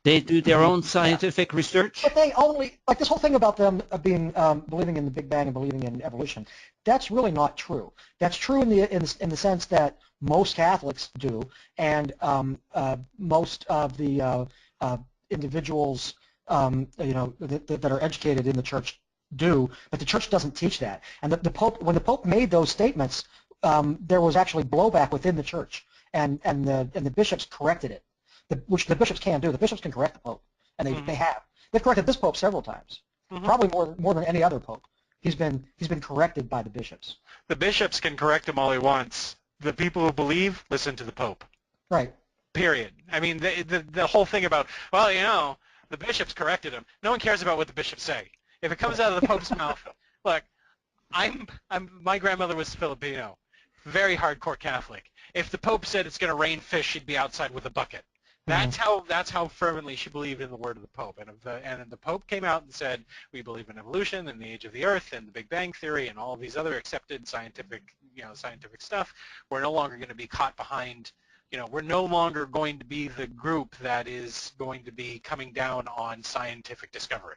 They do their own scientific research. But they only, like this whole thing about them being believing in the Big Bang and believing in evolution, that's really not true. That's true in the sense that most Catholics do, and most of the individuals that are educated in the church do, but the church doesn't teach that. And the Pope, when the Pope made those statements, there was actually blowback within the church, and the bishops corrected it. Which the bishops can do. The bishops can correct the Pope, and they have. They've corrected this Pope several times, probably more than any other Pope. He's been corrected by the bishops. The bishops can correct him all he wants. The people who believe, listen to the Pope. Right. Period. I mean, the whole thing about, well, the bishops corrected him. No one cares about what the bishops say. If it comes out of the Pope's mouth, look, my grandmother was Filipino, very hardcore Catholic. If the Pope said it's going to rain fish, she'd be outside with a bucket. That's how fervently she believed in the word of the Pope. And the Pope came out and said, we believe in evolution and the age of the Earth and the Big Bang Theory and all of these other accepted scientific stuff. We're no longer going to be caught behind, we're no longer going to be the group that is going to be coming down on scientific discovery.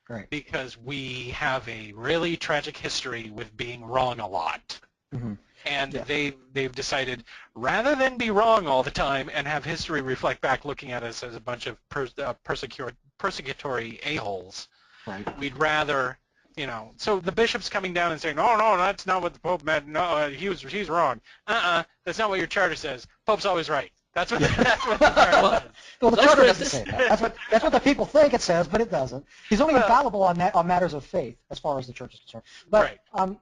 Right. Because we have a really tragic history with being wrong a lot. Mm-hmm. And they've decided, rather than be wrong all the time and have history reflect back looking at us as a bunch of persecutory a-holes, right. We'd rather, so the bishop's coming down and saying, no, that's not what the Pope meant. No, he's wrong. That's not what your charter says. Pope's always right. That's what the charter says. Well, the charter doesn't say that. That's what the people think it says, but it doesn't. He's only infallible on matters of faith, as far as the church is concerned. But right.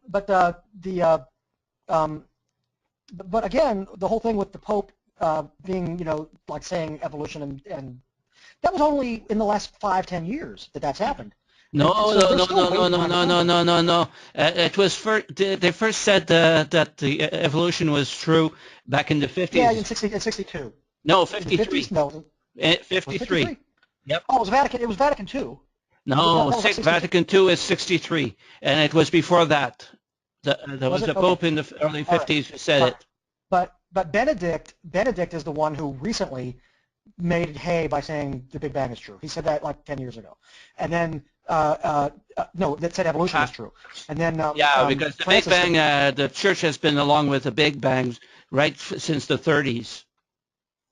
But again, the whole thing with the Pope being, like saying evolution and that was only in the last 5-10 years that's happened. No. It was they first said that the evolution was true back in the 50s. Yeah, in 62. No, 53. No, 53. Yep. Oh, it was Vatican II. No, Vatican II is 63, and it was before that. There was a Pope in the early 50s who said it. But Benedict is the one who recently made hay by saying the Big Bang is true. He said that like 10 years ago. And then, no, that said evolution is true. And then because the Big Bang, the church has been along with the Big Bangs since the 30s.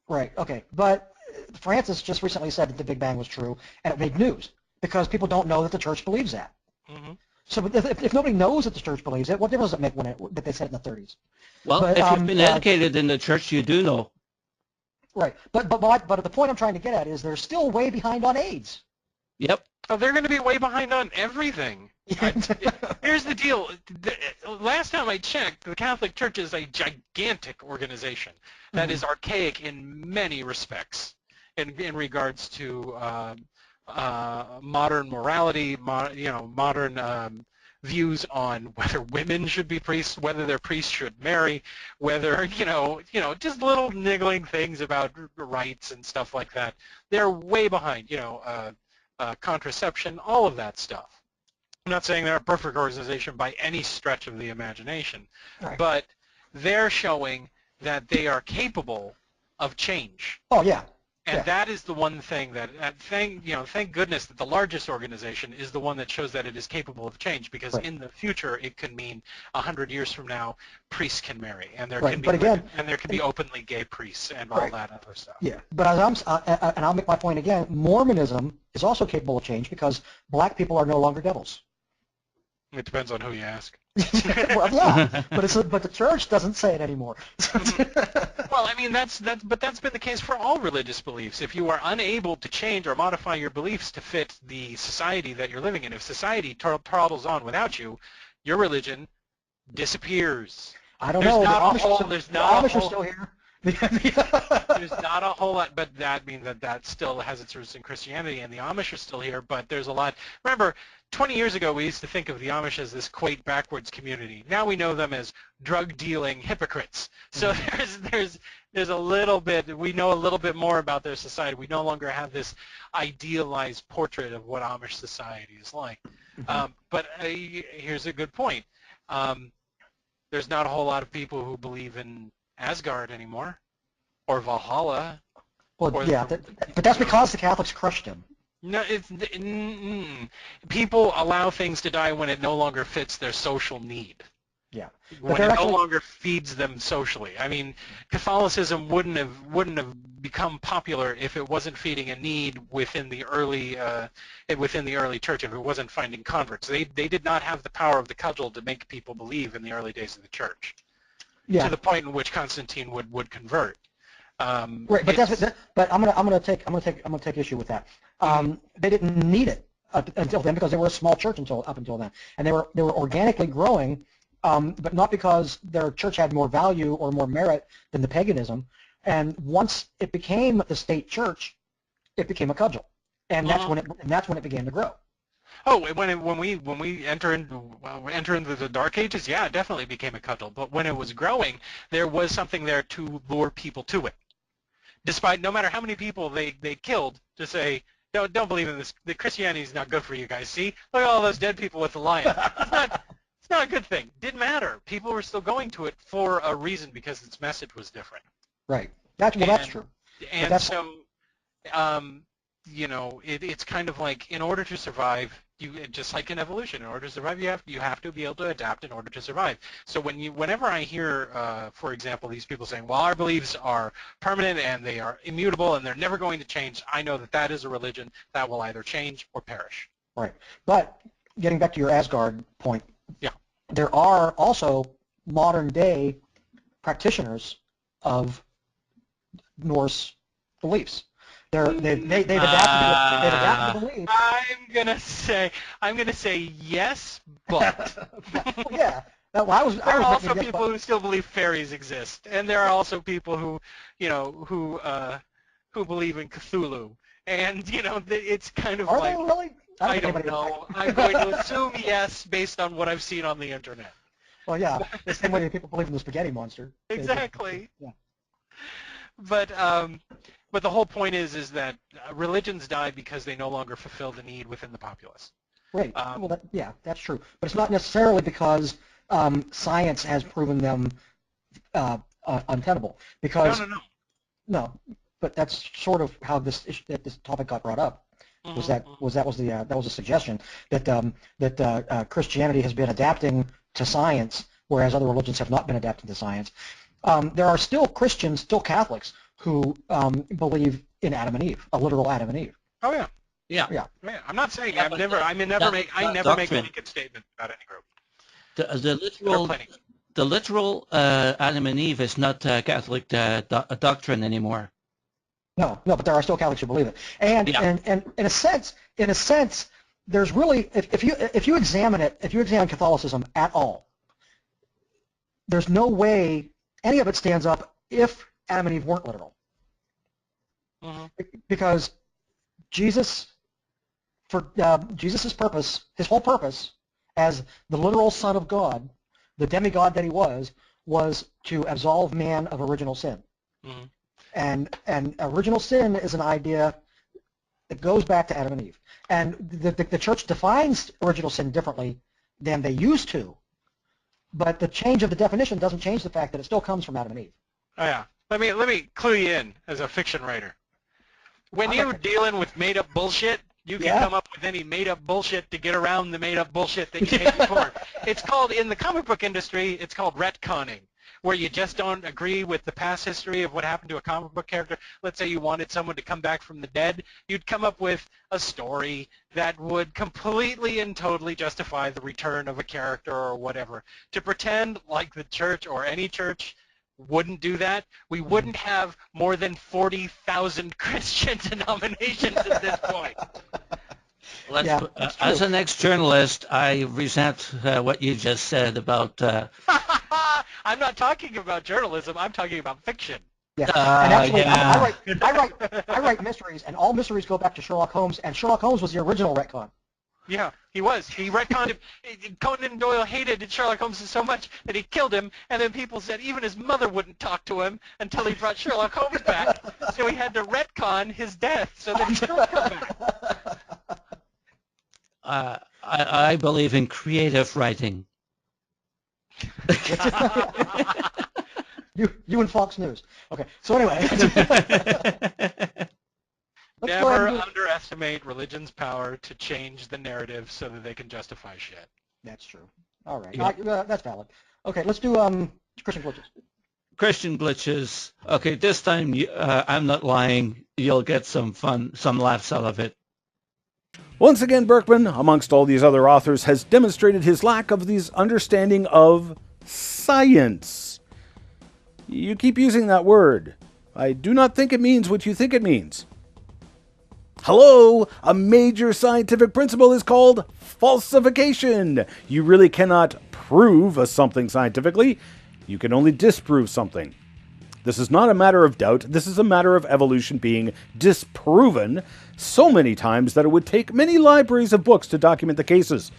Right, okay. But Francis just recently said that the Big Bang was true, and it made news because people don't know that the church believes that. Mm-hmm. So if nobody knows that the church believes it, what difference does it make that they said it in the 30s? Well, if you've been educated in the church, you do know. Right, but the point I'm trying to get at is they're still way behind on AIDS. Yep. Oh, they're going to be way behind on everything. Here's the deal. Last time I checked, the Catholic Church is a gigantic organization that is archaic in many respects in regards to modern morality, modern views on whether women should be priests, whether their priests should marry, whether, just little niggling things about rights and stuff like that. They're way behind, contraception, all of that stuff. I'm not saying they're a perfect organization by any stretch of the imagination, right. But they're showing that they are capable of change. Oh, yeah. And that is the one thing that, thank goodness that the largest organization is the one that shows that it is capable of change, because in the future it could mean 100 years from now priests can marry, and there can be and there can be openly gay priests and all that other stuff. Yeah, but and I'll make my point again. Mormonism is also capable of change because black people are no longer devils. It depends on who you ask. Well, yeah, but the church doesn't say it anymore. Well, I mean, that's been the case for all religious beliefs. If you are unable to change or modify your beliefs to fit the society that you're living in, if society toddles on without you, your religion disappears. I don't know. The Amish are still here. There's not a whole lot, but that means that still has its roots in Christianity, and the Amish are still here, but there's a lot. Remember, 20 years ago, we used to think of the Amish as this quaint, backwards community. Now we know them as drug-dealing hypocrites. So there's a little bit, we know a little bit more about their society. We no longer have this idealized portrait of what Amish society is like. But here's a good point. There's not a whole lot of people who believe in Asgard anymore, or Valhalla. Well, but that's because the Catholics crushed him. No, people allow things to die when it no longer fits their social need. Yeah, when it no longer feeds them socially. I mean, Catholicism wouldn't have become popular if it wasn't feeding a need within the early church. If it wasn't finding converts, they did not have the power of the cudgel to make people believe in the early days of the church. Yeah. To the point in which Constantine would convert. Right, but I'm gonna take issue with that. They didn't need it until then because they were a small church up until then, and they were organically growing, but not because their church had more value or more merit than the paganism. And once it became the state church, it became a cudgel, and that's when it began to grow. Oh, when we enter into the Dark Ages, yeah, it definitely became a cudgel. But when it was growing, there was something there to lure people to it. Despite no matter how many people they killed to say, don't believe in this. The Christianity is not good for you guys. See, look at all those dead people with the lion. It's not a good thing. Didn't matter. People were still going to it for a reason because its message was different. Right. That's true. And so, it's kind of like in order to survive, just like in evolution, in order to survive, you have to be able to adapt in order to survive. So whenever I hear, for example, these people saying, well, our beliefs are permanent and they are immutable and they're never going to change, I know that is a religion that will either change or perish. Right. But getting back to your Asgard point, there are also modern day practitioners of Norse beliefs. They've adapted the beliefs. I'm gonna say yes, but yeah. There are also people who still believe fairies exist, and there are also people who believe in Cthulhu, and it's kind of Are they really? I don't know. I'm going to assume yes based on what I've seen on the internet. Well, yeah, the same way people believe in the spaghetti monster. Exactly. Yeah. But the whole point is that religions die because they no longer fulfill the need within the populace. Right. That's true. But it's not necessarily because science has proven them untenable. Because no. But that's sort of how this topic got brought up. That was the suggestion that Christianity has been adapting to science, whereas other religions have not been adapting to science. There are still Christians, still Catholics, who believe in Adam and Eve, a literal Adam and Eve. Oh yeah. Yeah. I'm not saying I never make a blanket statement about any group. The literal Adam and Eve is not Catholic doctrine anymore. No, but there are still Catholics who believe it, and in a sense, there's really if you examine Catholicism at all, there's no way any of it stands up if Adam and Eve weren't literal. Because Jesus, for Jesus' purpose, his whole purpose as the literal Son of God, the demigod that he was to absolve man of original sin. And original sin is an idea that goes back to Adam and Eve. And the church defines original sin differently than they used to. But the change of the definition doesn't change the fact that it still comes from Adam and Eve. Oh yeah. Let me clue you in as a fiction writer. When you're dealing with made-up bullshit, you can come up with any made-up bullshit to get around the made-up bullshit that you paid for. It's called, in the comic book industry, it's called retconning, where you just don't agree with the past history of what happened to a comic book character. Let's say you wanted someone to come back from the dead. You'd come up with a story that would completely and totally justify the return of a character or whatever. To pretend like the church or any church wouldn't do that, we wouldn't have more than 40,000 Christian denominations at this point. As an ex-journalist, I resent what you just said about... I'm not talking about journalism. I'm talking about fiction. Yeah, and actually, I write mysteries, and all mysteries go back to Sherlock Holmes, and Sherlock Holmes was the original retcon. Yeah, he was. He retconned him. Conan Doyle hated Sherlock Holmes so much that he killed him, and then people said even his mother wouldn't talk to him until he brought Sherlock Holmes back. So he had to retcon his death so that he could come back. I believe in creative writing. You and Fox News. Okay, so anyway. Never underestimate religion's power to change the narrative so that they can justify shit. That's true. All right. That's valid. Okay, let's do Christian glitches. Christian glitches. Okay, this time I'm not lying. You'll get some fun, some laughs out of it. Once again, Berkman, amongst all these other authors, has demonstrated his lack of this understanding of science. You keep using that word. I do not think it means what you think it means. Hello! A major scientific principle is called falsification. You really cannot prove something scientifically. You can only disprove something. This is not a matter of doubt. This is a matter of evolution being disproven so many times that it would take many libraries of books to document the cases.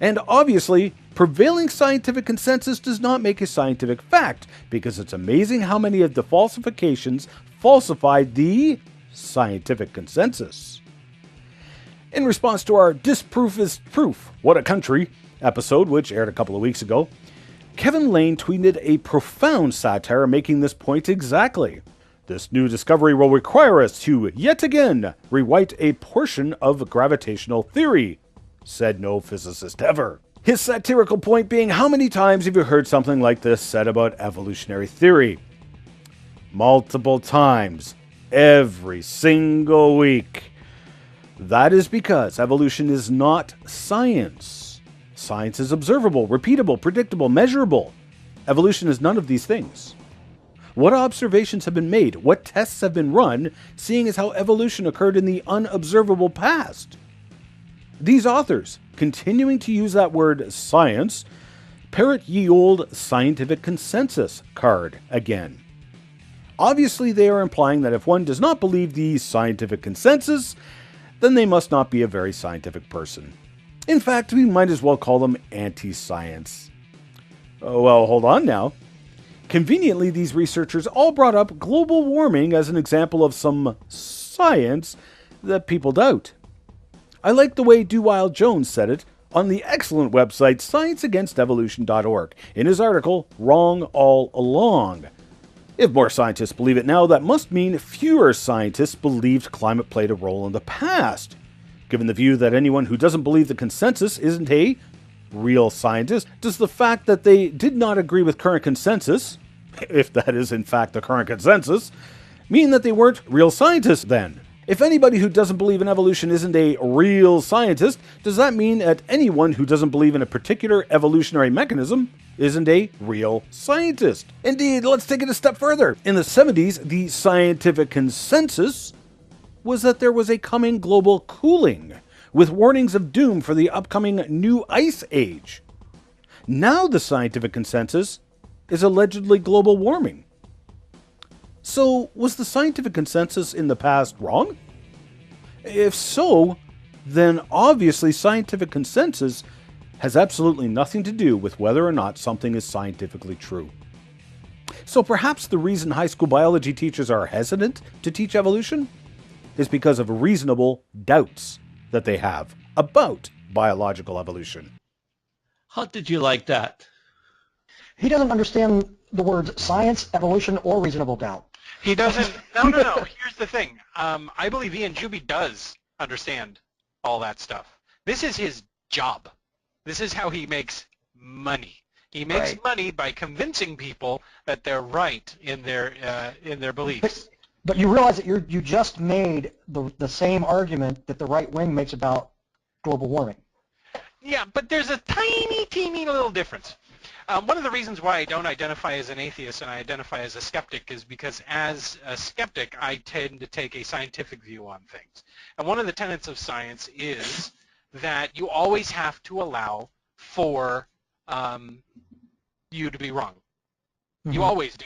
And obviously, prevailing scientific consensus does not make a scientific fact, because it's amazing how many of the falsifications falsified the scientific consensus. In response to our Disproof is Proof, What a Country episode, which aired a couple of weeks ago, Kevin Lane tweeted a profound satire making this point exactly. This new discovery will require us to, yet again, rewrite a portion of gravitational theory, said no physicist ever. His satirical point being, how many times have you heard something like this said about evolutionary theory? Multiple times. Every single week. That is because evolution is not science. Science is observable, repeatable, predictable, measurable. Evolution is none of these things. What observations have been made, what tests have been run, seeing as how evolution occurred in the unobservable past? These authors, continuing to use that word science, parrot ye old scientific consensus card again. Obviously, they are implying that if one does not believe the scientific consensus, then they must not be a very scientific person. In fact, we might as well call them anti-science. Well, hold on now. Conveniently, these researchers all brought up global warming as an example of some science that people doubt. I like the way Dewile Jones said it on the excellent website scienceagainstevolution.org in his article, Wrong All Along. If more scientists believe it now, that must mean fewer scientists believed climate played a role in the past. Given the view that anyone who doesn't believe the consensus isn't a real scientist, does the fact that they did not agree with current consensus, if that is in fact the current consensus, mean that they weren't real scientists then? If anybody who doesn't believe in evolution isn't a real scientist, does that mean that anyone who doesn't believe in a particular evolutionary mechanism isn't a real scientist? Indeed, let's take it a step further. In the 70s, the scientific consensus was that there was a coming global cooling, with warnings of doom for the upcoming new ice age. Now the scientific consensus is allegedly global warming. So, was the scientific consensus in the past wrong? If so, then obviously scientific consensus has absolutely nothing to do with whether or not something is scientifically true. So perhaps the reason high school biology teachers are hesitant to teach evolution is because of reasonable doubts that they have about biological evolution. How did you like that? He doesn't understand the words science, evolution, or reasonable doubt. He doesn't. No. Here's the thing. I believe Ian Juby does understand all that stuff. This is his job. This is how he makes money. He makes money by convincing people that they're right in their beliefs. But you realize that you just made the same argument that the right wing makes about global warming. Yeah, but there's a tiny, teeny little difference. One of the reasons why I don't identify as an atheist and I identify as a skeptic is because as a skeptic, I tend to take a scientific view on things. And one of the tenets of science is that you always have to allow for you to be wrong. Mm-hmm. You always do.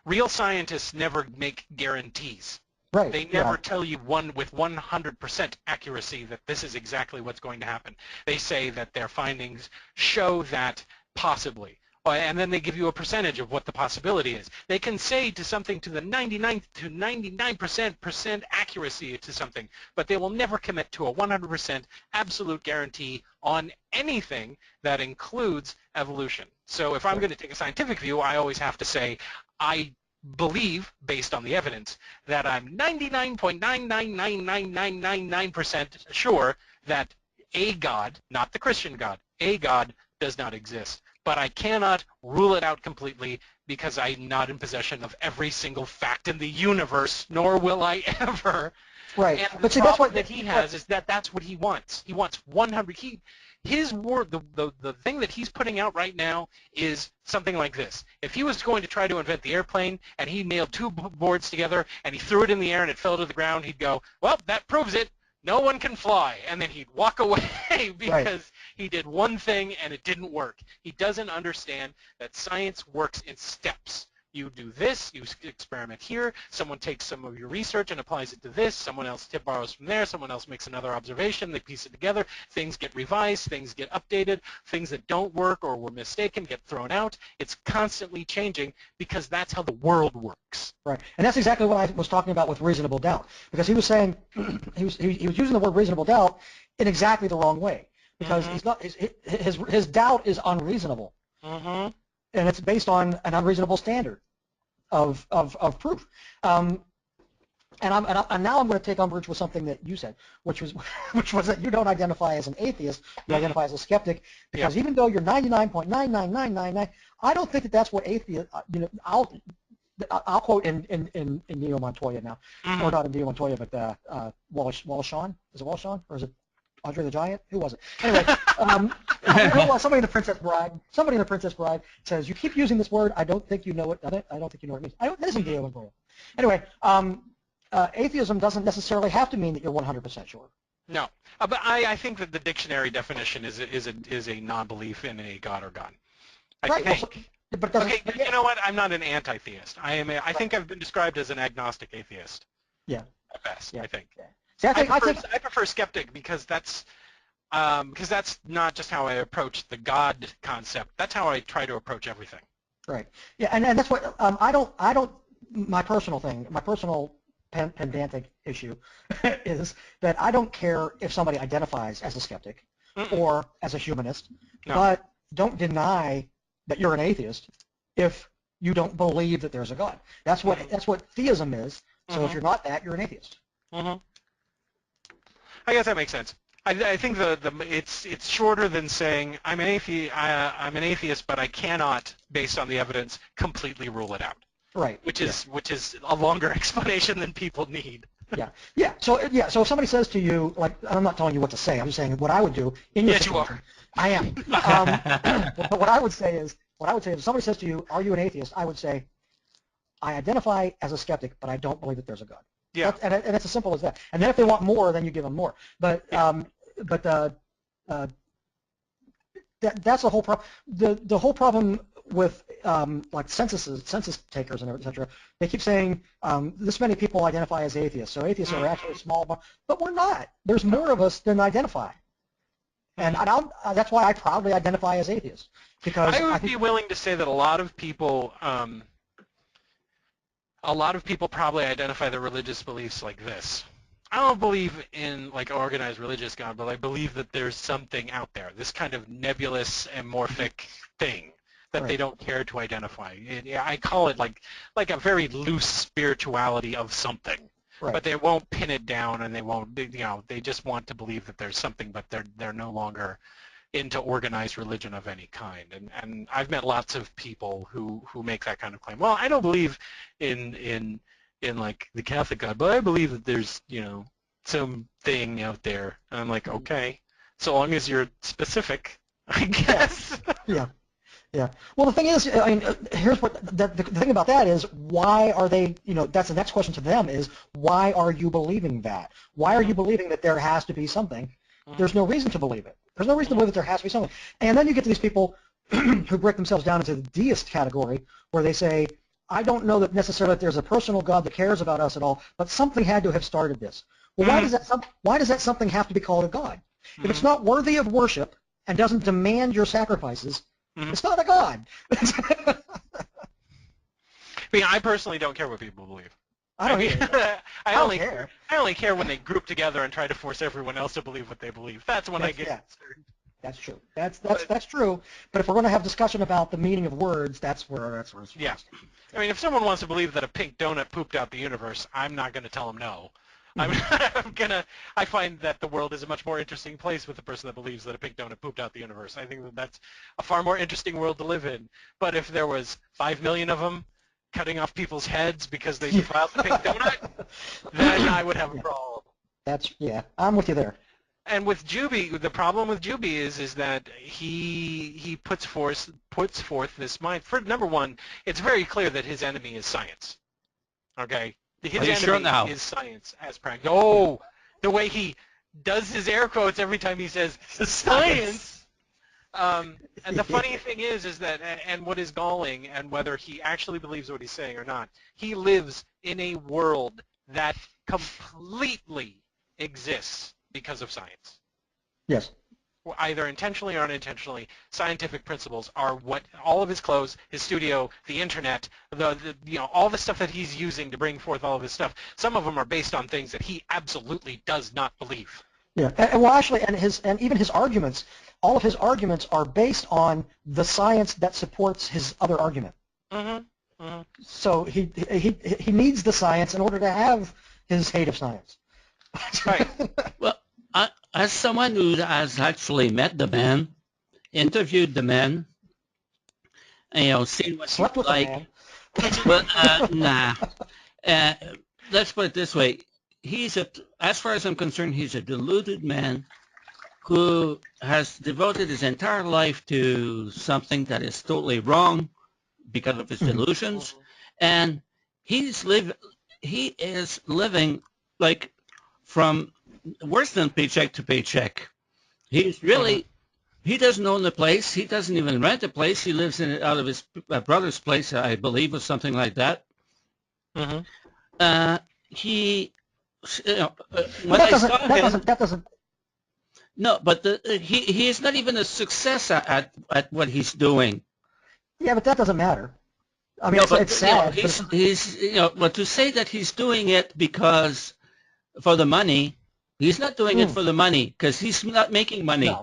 Real scientists never make guarantees. Right. They never tell you with 100% accuracy that this is exactly what's going to happen. They say that their findings show that possibly, and then they give you a percentage of what the possibility is. They can say to something to the 99% accuracy to something, but they will never commit to a 100% absolute guarantee on anything that includes evolution. So if I'm going to take a scientific view, I always have to say, I believe, based on the evidence, that I'm 99.9999999% sure that a God, not the Christian God, a God does not exist. But I cannot rule it out completely because I'm not in possession of every single fact in the universe, nor will I ever. Right. And but the see, problem that's what that he has is that that's what he wants. He wants 100. His word, the thing that he's putting out right now is something like this. If he was going to try to invent the airplane and he nailed two boards together and he threw it in the air and it fell to the ground, he'd go, well, that proves it. No one can fly. And then he'd walk away because he did one thing and it didn't work. He doesn't understand that science works in steps. You do this, you experiment here, someone takes some of your research and applies it to this, someone else borrows from there, someone else makes another observation, they piece it together, things get revised, things get updated, things that don't work or were mistaken get thrown out. It's constantly changing because that's how the world works. Right, and that's exactly what I was talking about with reasonable doubt, because he was saying, he was using the word reasonable doubt in exactly the wrong way, because he's not, his doubt is unreasonable. Mm-hmm. And it's based on an unreasonable standard of proof. And now I'm going to take umbrage with something that you said, which was that you don't identify as an atheist, you identify as a skeptic, because even though you're 99.99999, I don't think that's what atheist. I'll quote in Neo Montoya now, or not in Neo Montoya, but Walshawn. Is it Walshawn or is it Andre the Giant? Who was it? Anyway, somebody in the Princess Bride. Somebody in the Princess Bride says, "You keep using this word. I don't think you know it. I don't think you know what it means." That isn't Neo Montoya. Anyway, atheism doesn't necessarily have to mean that you're 100% sure. No, but I think that the dictionary definition is a non-belief in a God or God. I think. Okay, you know what? I'm not an anti-theist. I think I've been described as an agnostic atheist. Yeah. At best, I think. Yeah. See, I prefer skeptic because that's not just how I approach the God concept. That's how I try to approach everything. Right. Yeah, and that's what I don't. My personal thing, my personal pedantic issue, is that I don't care if somebody identifies as a skeptic or as a humanist, but don't deny that you're an atheist if you don't believe that there's a God. That's what theism is. So if you're not that, you're an atheist. Mm-hmm. I guess that makes sense. I think it's shorter than saying I'm an atheist, but I cannot, based on the evidence, completely rule it out. Right. Which is a longer explanation than people need. Yeah. So if somebody says to you, like, I'm not telling you what to say. I'm just saying what I would do in your situation. I am. But what I would say is if somebody says to you, "Are you an atheist?" I would say, "I identify as a skeptic, but I don't believe that there's a God." Yeah. And it's as simple as that. And then if they want more, then you give them more. But that's the whole problem. The whole problem with like census takers and et cetera. They keep saying this many people identify as atheists, so atheists are actually small, but we're not. There's more of us than identify. And that's why I proudly identify as atheist, because I would be willing to say that a lot of people probably identify their religious beliefs like this. I don't believe in like organized religious God, but I believe that there's something out there, this kind of nebulous, amorphic thing that they don't care to identify. I call it like a very loose spirituality of something. Right. but they won't pin it down, and they just want to believe that there's something, but they're no longer into organized religion of any kind. And I've met lots of people who make that kind of claim. Well, I don't believe in like the Catholic God, but I believe that there's some thing out there. And I'm like, okay, so long as you're specific, I guess. Yeah. Yeah. Well, the thing is, I mean, here's what the thing about that is, why are they? That's the next question to them is, why are you believing that? Why are you believing that there has to be something? There's no reason to believe it. There's no reason to believe that there has to be something. And then you get to these people who break themselves down into the deist category, where they say, I don't know that necessarily that there's a personal God that cares about us at all, but something had to have started this. Well, why does that something have to be called a God? If it's not worthy of worship and doesn't demand your sacrifices, it's not a God. I mean, I personally don't care what people believe. I don't either. I don't care. I only care when they group together and try to force everyone else to believe what they believe. That's when I get concerned. That's true. That's true. But if we're going to have discussion about the meaning of words, that's where it's yeah. I mean, if someone wants to believe that a pink donut pooped out the universe, I'm not going to tell them no. I find that the world is a much more interesting place with the person that believes that a pink donut pooped out the universe. I think that that's a far more interesting world to live in. But if there was 5 million of them cutting off people's heads because they defiled the pink donut, then I would have a problem. I'm with you there. And with Juby, the problem with Juby is that he puts forth this mind. For number one, it's very clear that his enemy is science. Okay, his enemy is science as practice. Oh, the way he does his air quotes every time he says science. And the funny thing is that, and what is galling, and whether he actually believes what he's saying or not, he lives in a world that completely exists because of science. Yes. Either intentionally or unintentionally, scientific principles are what all of his clothes, his studio, the internet, all the stuff that he's using to bring forth all of his stuff. Some of them are based on things that he absolutely does not believe. Yeah, and well, actually, and even his arguments, all of his arguments are based on the science that supports his other argument. Mm-hmm. Mm-hmm. So he needs the science in order to have his hate of science. Right. Well, as someone who has actually met the man, interviewed the man, seen what Slept with like. The man. Nah. Let's put it this way: as far as I'm concerned, he's a deluded man who has devoted his entire life to something that is totally wrong because of his delusions, and he is living like from worse than paycheck to paycheck. He's really, he doesn't own the place. He doesn't even rent a place. He lives out of his brother's place, I believe, or something like that. Mm-hmm. When I saw him, that doesn't. No, but he is not even a success at what he's doing. Yeah, but that doesn't matter. I mean, No, it's sad. But to say that he's doing it because for the money, he's not doing it for the money because he's not making money.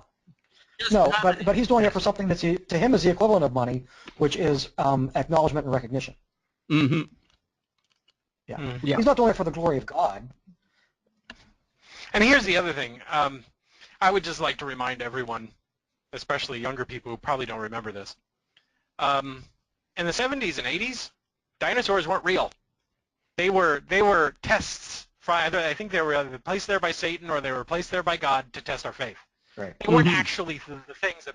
No, but he's doing it for something that's to him is the equivalent of money, which is acknowledgement and recognition. Mm-hmm. Yeah. Mm-hmm. Yeah. He's not doing it for the glory of God. And here's the other thing. I would just like to remind everyone, especially younger people who probably don't remember this. In the 70s and 80s, dinosaurs weren't real. They were tests. I think they were either placed there by Satan or they were placed there by God to test our faith. Right. They weren't actually the things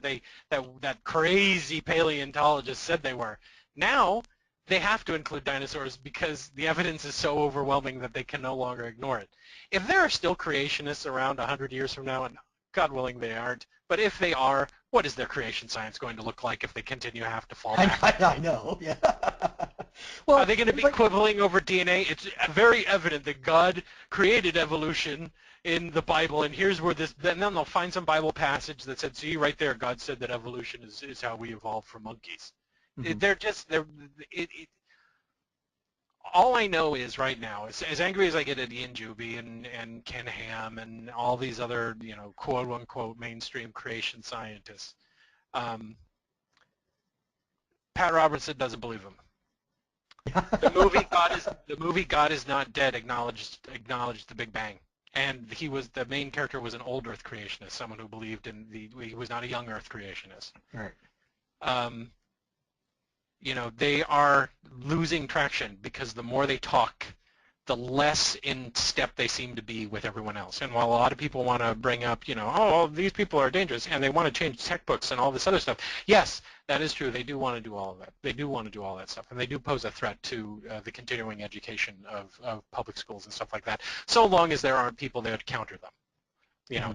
that crazy paleontologists said they were. Now they have to include dinosaurs because the evidence is so overwhelming that they can no longer ignore it. If there are still creationists around 100 years from now, and God willing they aren't, but if they are, what is their creation science going to look like if they continue to have to fall back? I know, yeah. Well, are they going to be quibbling over DNA? It's very evident that God created evolution in the Bible, and here's where then they'll find some Bible passage that said, see, right there, God said that evolution is how we evolved from monkeys. All I know is right now, as angry as I get at Ian Juby and Ken Ham and all these other, quote unquote mainstream creation scientists, Pat Robertson doesn't believe them. The movie God is Not Dead acknowledged the Big Bang, and the main character was an old Earth creationist, someone who believed in he was not a young Earth creationist. Right. They are losing traction because the more they talk, the less in step they seem to be with everyone else. And while a lot of people want to bring up, oh, these people are dangerous, and they want to change textbooks and all this other stuff, yes, that is true. They do want to do all of that. They do want to do all that stuff, and they do pose a threat to the continuing education of public schools and stuff like that, so long as there aren't people there to counter them.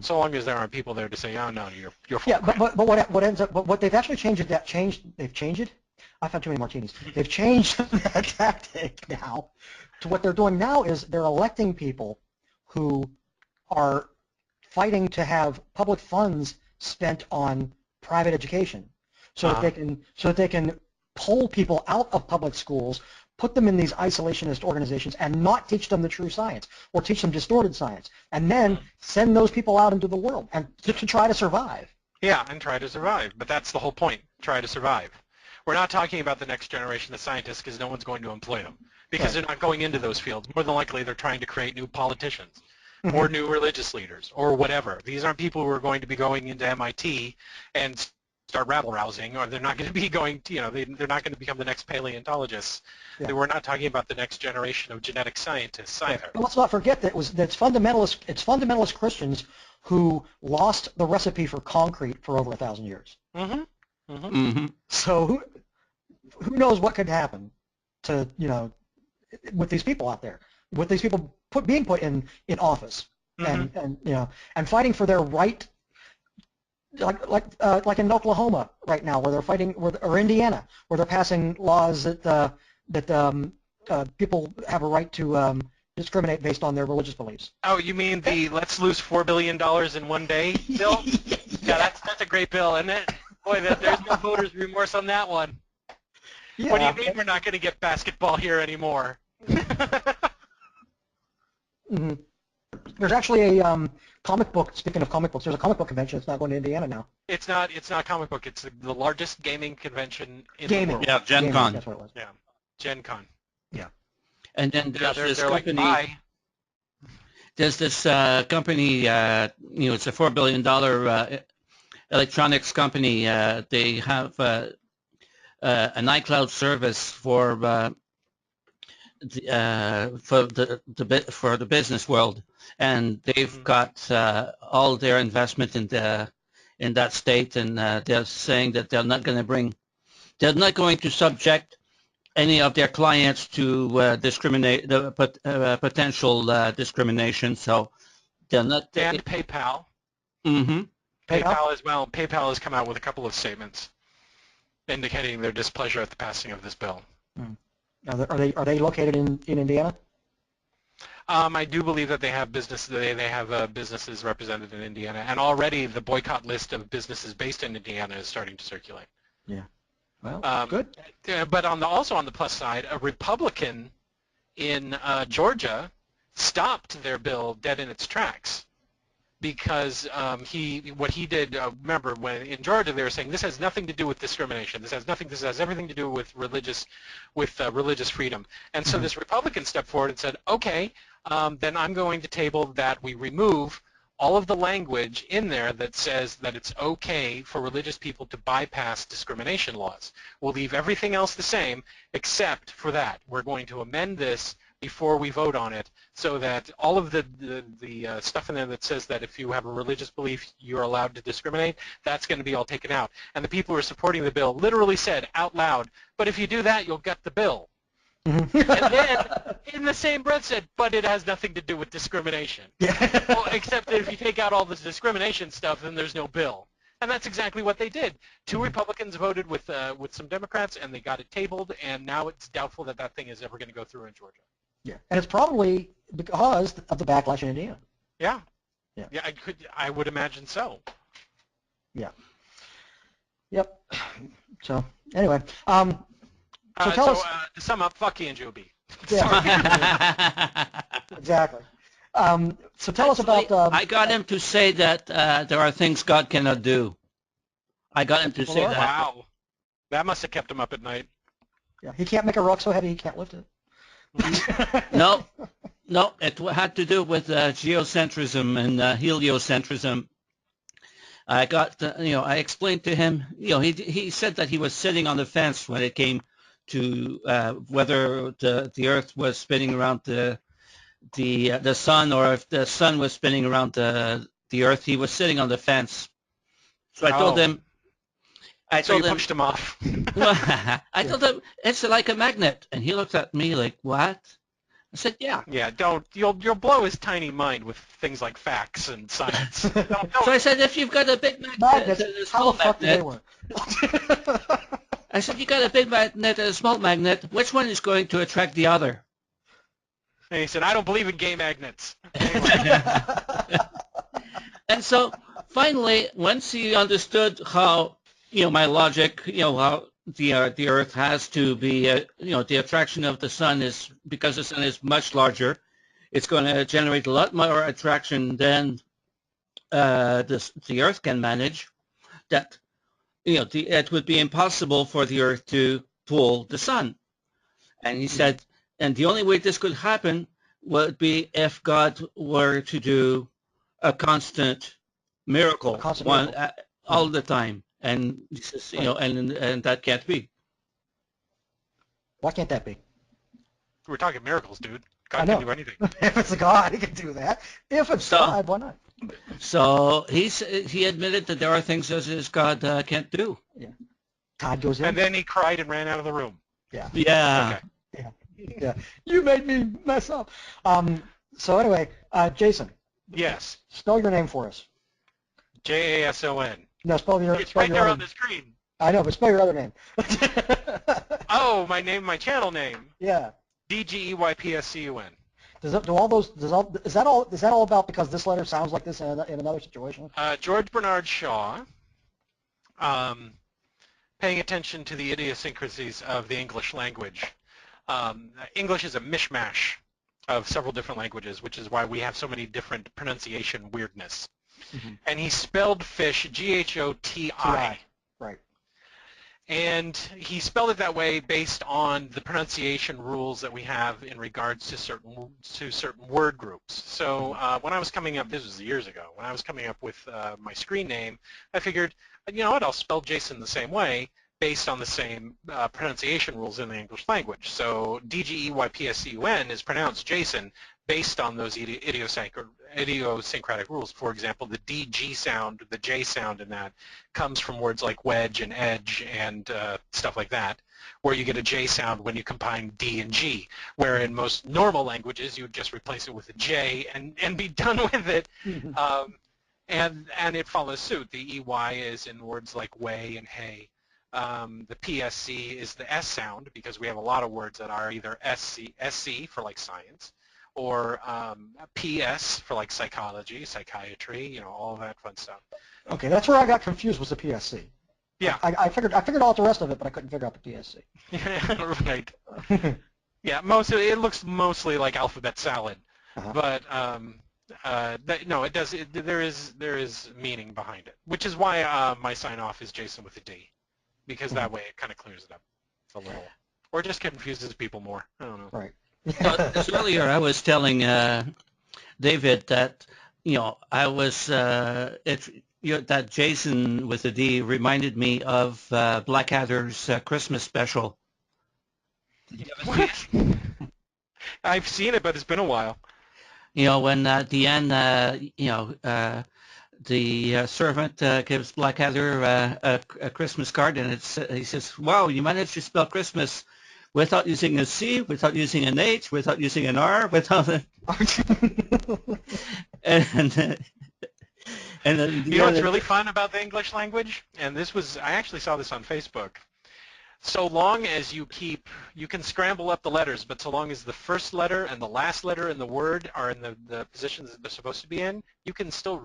So long as there aren't people there to say, oh, no, you're full Yeah, of crap. but what ends up, but what they've actually changed, they've changed it? I've had too many martinis. They've changed that tactic now to what they're doing now is they're electing people who are fighting to have public funds spent on private education so that they can pull people out of public schools, put them in these isolationist organizations and not teach them the true science or teach them distorted science, and then send those people out into the world and to try to survive. Yeah, and try to survive. But that's the whole point, try to survive. We're not talking about the next generation of scientists because no one's going to employ them because they're not going into those fields. More than likely, they're trying to create new politicians or new religious leaders or whatever. These aren't people who are going to be going into MIT and start rabble-rousing, or they're not going to be going to, they're not going to become the next paleontologists. Yeah. We're not talking about the next generation of genetic scientists either. But let's not forget that it's fundamentalist Christians who lost the recipe for concrete for over 1,000 years. So who knows what could happen to with these people out there, with these people being put in office and fighting for their right, like in Oklahoma right now, where they're fighting, or Indiana, where they're passing laws that people have a right to discriminate based on their religious beliefs. Oh, you mean the let's lose $4 billion in one day bill? Yeah, that's a great bill, isn't it? Boy, there's no voters' remorse on that one. Yeah. What do you mean we're not going to get basketball here anymore? There's actually a comic book. Speaking of comic books, there's a comic book convention that's not going to Indiana now. It's not comic book. It's the largest gaming convention in Gaming. the world. Yeah, Gen Con. That's what it was. Yeah, Gen Con. Yeah. And then there's this they're like, company. bye. There's this company. It's a $4 billion electronics company. They have an iCloud service for the business world, and they've got all their investment in that state, and they're saying that they're not going to subject any of their clients to potential discrimination. So they're not. And PayPal. Mm-hmm. PayPal as well. PayPal has come out with a couple of statements indicating their displeasure at the passing of this bill. Are they located in Indiana? I do believe that they have businesses represented in Indiana, and already the boycott list of businesses based in Indiana is starting to circulate. Yeah. Well, good. But also on the plus side, a Republican in Georgia stopped their bill dead in its tracks because what he did. Remember, when in Georgia they were saying this has nothing to do with discrimination. This has everything to do with religious freedom. And so this Republican stepped forward and said, okay, then I'm going to table that we remove all of the language in there that says that it's okay for religious people to bypass discrimination laws. We'll leave everything else the same except for that. We're going to amend this before we vote on it so that all of the stuff in there that says that if you have a religious belief you're allowed to discriminate, that's going to be all taken out. And the people who are supporting the bill literally said out loud, but if you do that, you'll get the bill. And then, in the same breath, said, but it has nothing to do with discrimination. Yeah. Well, except that if you take out all this discrimination stuff, then there's no bill. And that's exactly what they did. Two Republicans voted with some Democrats, and they got it tabled, and now it's doubtful that that thing is ever going to go through in Georgia. Yeah. And it's probably because of the backlash in Indiana. Yeah. Yeah. Yeah, I would imagine so. Yeah. Yep. So, anyway. So tell us. To sum up, fuck Ian Joby. Yeah. Exactly. So tell us about. I got him to say that there are things God cannot do. I got him to say that. Wow. That must have kept him up at night. Yeah, he can't make a rock so heavy he can't lift it. No, it had to do with geocentrism and heliocentrism. I explained to him, he said that he was sitting on the fence when it came to whether the Earth was spinning around the sun, or if the sun was spinning around the Earth. He was sitting on the fence. So I told him. So you pushed him off. I told him it's like a magnet, and he looked at me like, "What?" I said, "Yeah." Yeah, don't. You'll blow his tiny mind with things like facts and science. Don't. So I said, if you've got a big magnet and a small magnet, I said, you got a big magnet and a small magnet, which one is going to attract the other? And he said, I don't believe in gay magnets. And so finally, once he understood how, my logic, how the Earth has to be, the attraction of the sun is, because the sun is much larger, it's going to generate a lot more attraction than the Earth can manage, that, it would be impossible for the Earth to pull the sun. And he said, and the only way this could happen would be if God were to do a constant miracle, all the time. And he says, and that can't be. Why can't that be? We're talking miracles, dude. God can do anything. If it's a God, he can do that. If it's God, why not? So he admitted that there are things as God can't do. Yeah. God goes in. And then he cried and ran out of the room. Yeah. Yeah. Okay. Yeah. You made me mess up. So anyway, Jason. Yes. Spell your name for us. Jason. No, spell your. It's right there on the screen. I know, but spell your other name. Oh, my channel name. Yeah. DGEYPSCUN. Is that all about because this letter sounds like this in another situation? George Bernard Shaw, paying attention to the idiosyncrasies of the English language. English is a mishmash of several different languages, which is why we have so many different pronunciation weirdness. Mm-hmm. And he spelled fish G-H-O-T-I. Right. And he spelled it that way based on the pronunciation rules that we have in regards to certain word groups. So when I was coming up, this was years ago, when I was coming up with my screen name, I figured, you know what, I'll spell Jason the same way based on the same pronunciation rules in the English language. So DGEYPSCUN is pronounced Jason based on those idiosyncratic rules. For example, the DG sound, the J sound in that comes from words like wedge and edge and stuff like that, where you get a J sound when you combine D and G, where in most normal languages you would just replace it with a J and be done with it. And it follows suit. The EY is in words like way and hay. The PSC is the S sound because we have a lot of words that are either SC for like science, or PS for like psychology, psychiatry, all of that fun stuff. Okay, that's where I got confused, was the PSC. Yeah. I figured out the rest of it, but I couldn't figure out the PSC. Right. Yeah, it looks mostly like alphabet salad, but no, it does. There is meaning behind it, which is why my sign off is Jason with a D, because that way it kind of clears it up a little, or just confuses people more. I don't know. Right. Earlier, I was telling David that I was that Jason with a D reminded me of Blackadder's Christmas special. What? I've seen it, but it's been a while. When at the end, the servant gives Blackadder a Christmas card, and he says, "Wow, you managed to spell Christmas without using a C, without using an H, without using an R, without a..." and what's really fun about the English language? And I actually saw this on Facebook. So long as you can scramble up the letters, but so long as the first letter and the last letter in the word are in the positions that they're supposed to be in, you can still,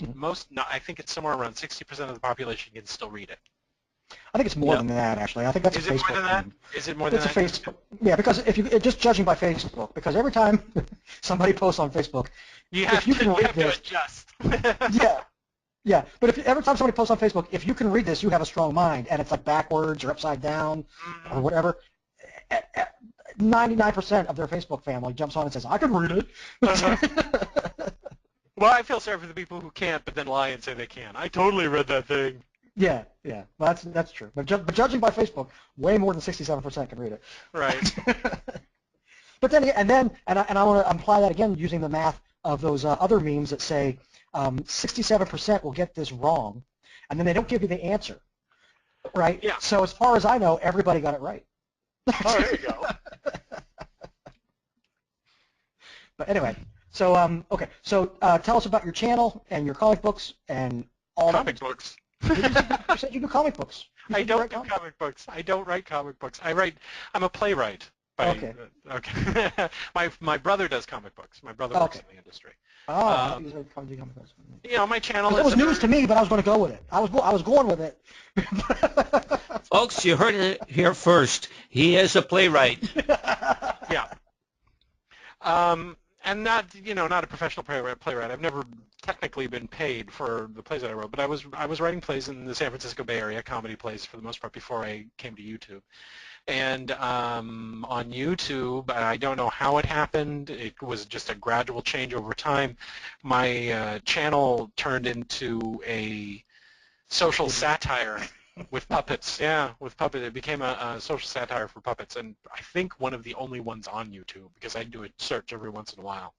I think it's somewhere around 60% of the population can still read it. I think it's more than that, actually. I think that's a Facebook more than that? thing. Is it more than that? It's a Facebook. Yeah, because if you just judging by Facebook, because every time somebody posts on Facebook, you have to adjust. Yeah, but every time somebody posts on Facebook, if you can read this, you have a strong mind, and it's like backwards or upside down or whatever, 99% of their Facebook family jumps on and says, I can read it. Well, I feel sorry for the people who can't, but then lie and say they can. I totally read that thing. Yeah. Well, that's true. But judging by Facebook, way more than 67% can read it. Right. But then, I want to apply that again using the math of those other memes that say 67% will get this wrong, and then they don't give you the answer, right? Yeah. So as far as I know, everybody got it right. Oh, there you go. But anyway, so okay, so tell us about your channel and your comic books and all Comic that. books. You said you do comic books. I don't do comic books. I don't write comic books. I'm a playwright. Okay. Okay. my brother does comic books. My brother works in the industry. Oh, he's a comic books. You know, my channel It was news to me, but I was going to go with it. I was going with it. Folks, you heard it here first. He is a playwright. Yeah. And not a professional playwright. I've never technically been paid for the plays that I wrote, but I was writing plays in the San Francisco Bay Area, comedy plays for the most part before I came to YouTube. And on YouTube, I don't know how it happened. It was just a gradual change over time. My channel turned into a social satire with puppets. Yeah, with puppets. It became a social satire for puppets, and I think one of the only ones on YouTube, because I do a search every once in a while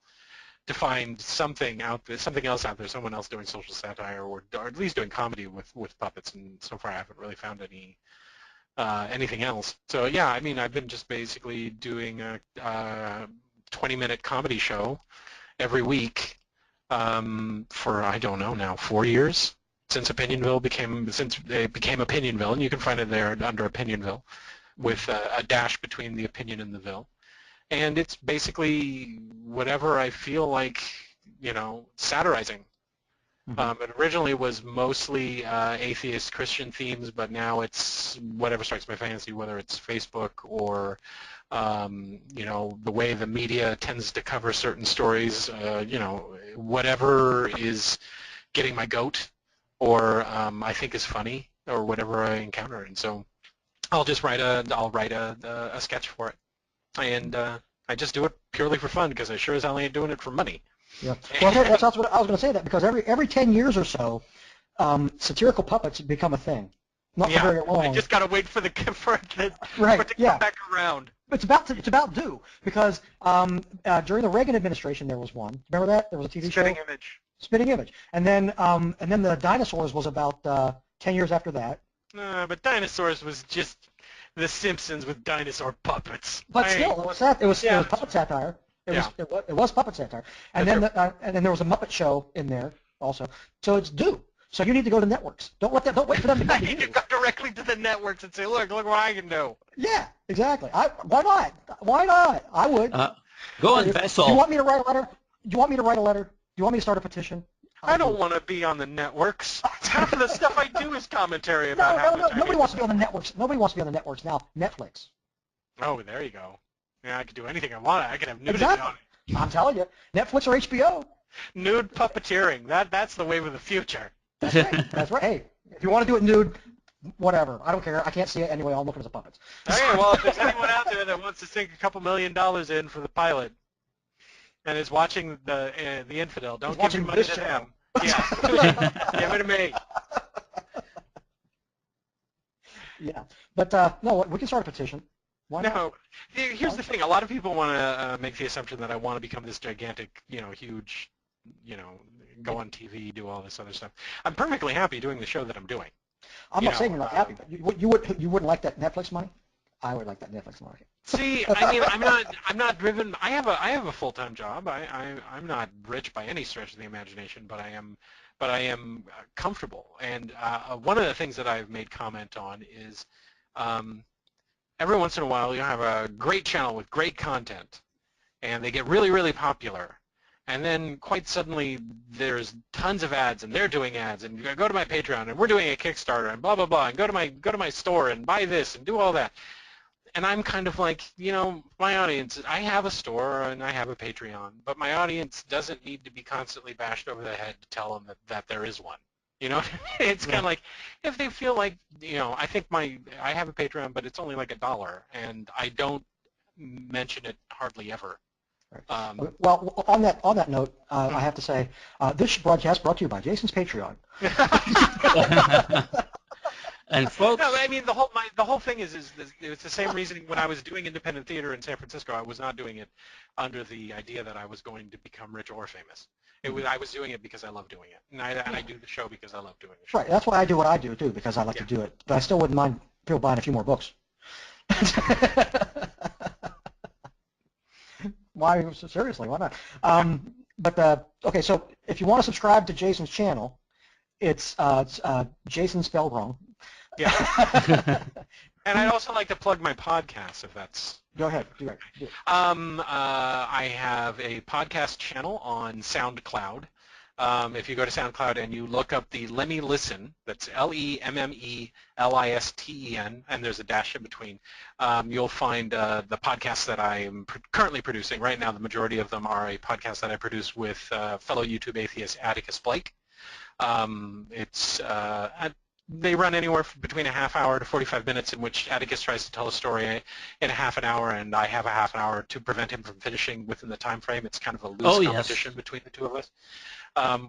to find something out there, something else out there, someone else doing social satire or at least doing comedy with puppets, and so far I haven't really found anything else. So yeah, I mean, I've been just basically doing a 20-minute comedy show every week for, I don't know now, 4 years since it became Opinionville, and you can find it there under Opinionville with a dash between the opinion and the ville. And it's basically whatever I feel like, satirizing. It originally was mostly atheist Christian themes, but now it's whatever strikes my fancy, whether it's Facebook or, the way the media tends to cover certain stories, whatever is getting my goat or I think is funny or whatever I encounter. And so I'll write a sketch for it. And I just do it purely for fun because I sure as hell ain't doing it for money. Yeah. Well, that's what I was going to say, that because every 10 years or so, satirical puppets become a thing. Not for very long. I just got to wait for it to Right, come back around. It's about due, because during the Reagan administration there was one. Remember that? There was a TV show. Spitting Image. And then the dinosaurs was about 10 years after that. But dinosaurs was just The Simpsons with dinosaur puppets. But still, it was puppet satire. It was puppet satire. And then there was a Muppet Show in there also. So it's due. So you need to go to networks. Don't wait for them to come to you. You go directly to the networks and say, look what I can do. Yeah, exactly. Why not? Why not? I would. Go on, Vessel. Do you want me to write a letter? Do you want me to start a petition? I don't want to be on the networks. Half of the stuff I do is commentary about No. Nobody wants to be on the networks. Nobody wants to be on the networks now. Netflix. Oh, there you go. Yeah, I could do anything I want. I could have nudity on it. I'm telling you, Netflix or HBO. Nude puppeteering. That's the wave of the future. That's right. That's right. Hey, if you want to do it nude, whatever. I don't care. I can't see it anyway. I'll look at it as puppets. Okay, well, if there's anyone out there that wants to sink a couple $1 million in for the pilot and is watching the Infidel, don't give your money to them. Yeah, give it to me. Yeah, but no, we can start a petition. Why not? No, here's the thing. A lot of people want to make the assumption that I want to become this gigantic, huge, go on TV, do all this other stuff. I'm perfectly happy doing the show that I'm doing. I'm not saying you're not happy, but you wouldn't like that Netflix money? I would like that Netflix money. See, I mean, I'm not driven. I have a full-time job. I'm not rich by any stretch of the imagination, but I am comfortable. And one of the things that I've made comment on is every once in a while you have a great channel with great content, and they get really, really popular. And then quite suddenly there's tons of ads, and they're doing ads, and you go to my Patreon, and we're doing a Kickstarter, and blah blah blah, and go to my store and buy this and do all that. And I'm kind of like, my audience, I have a store and I have a Patreon, but my audience doesn't need to be constantly bashed over the head to tell them that there is one. You know, it's kind of like if they feel like, I think I have a Patreon, but it's only like $1, and I don't mention it hardly ever. Well, on that note, I have to say this broadcast brought to you by Jason's Patreon. And folks, No, I mean the whole thing is it's the same reasoning when I was doing independent theater in San Francisco. I was not doing it under the idea that I was going to become rich or famous. I was doing it because I love doing it, and I do the show because I love doing the show. Right. That's why I do what I do too, because I like to do it. But I still wouldn't mind people buying a few more books. Why? Seriously, why not? But okay, so if you want to subscribe to Jason's channel, it's Jason spelled wrong. Yeah. And I'd also like to plug my podcast, if that's... Go ahead. Do it. I have a podcast channel on SoundCloud. If you go to SoundCloud and you look up the Lemmy Listen, that's LEMMELISTEN, and there's a dash in between, you'll find the podcasts that I am currently producing. Right now, the majority of them are a podcast that I produce with fellow YouTube atheist Atticus Blake. They run anywhere between a half hour to 45 minutes, in which Atticus tries to tell a story in a half an hour, and I have a half an hour to prevent him from finishing within the time frame. It's kind of a loose competition between the two of us.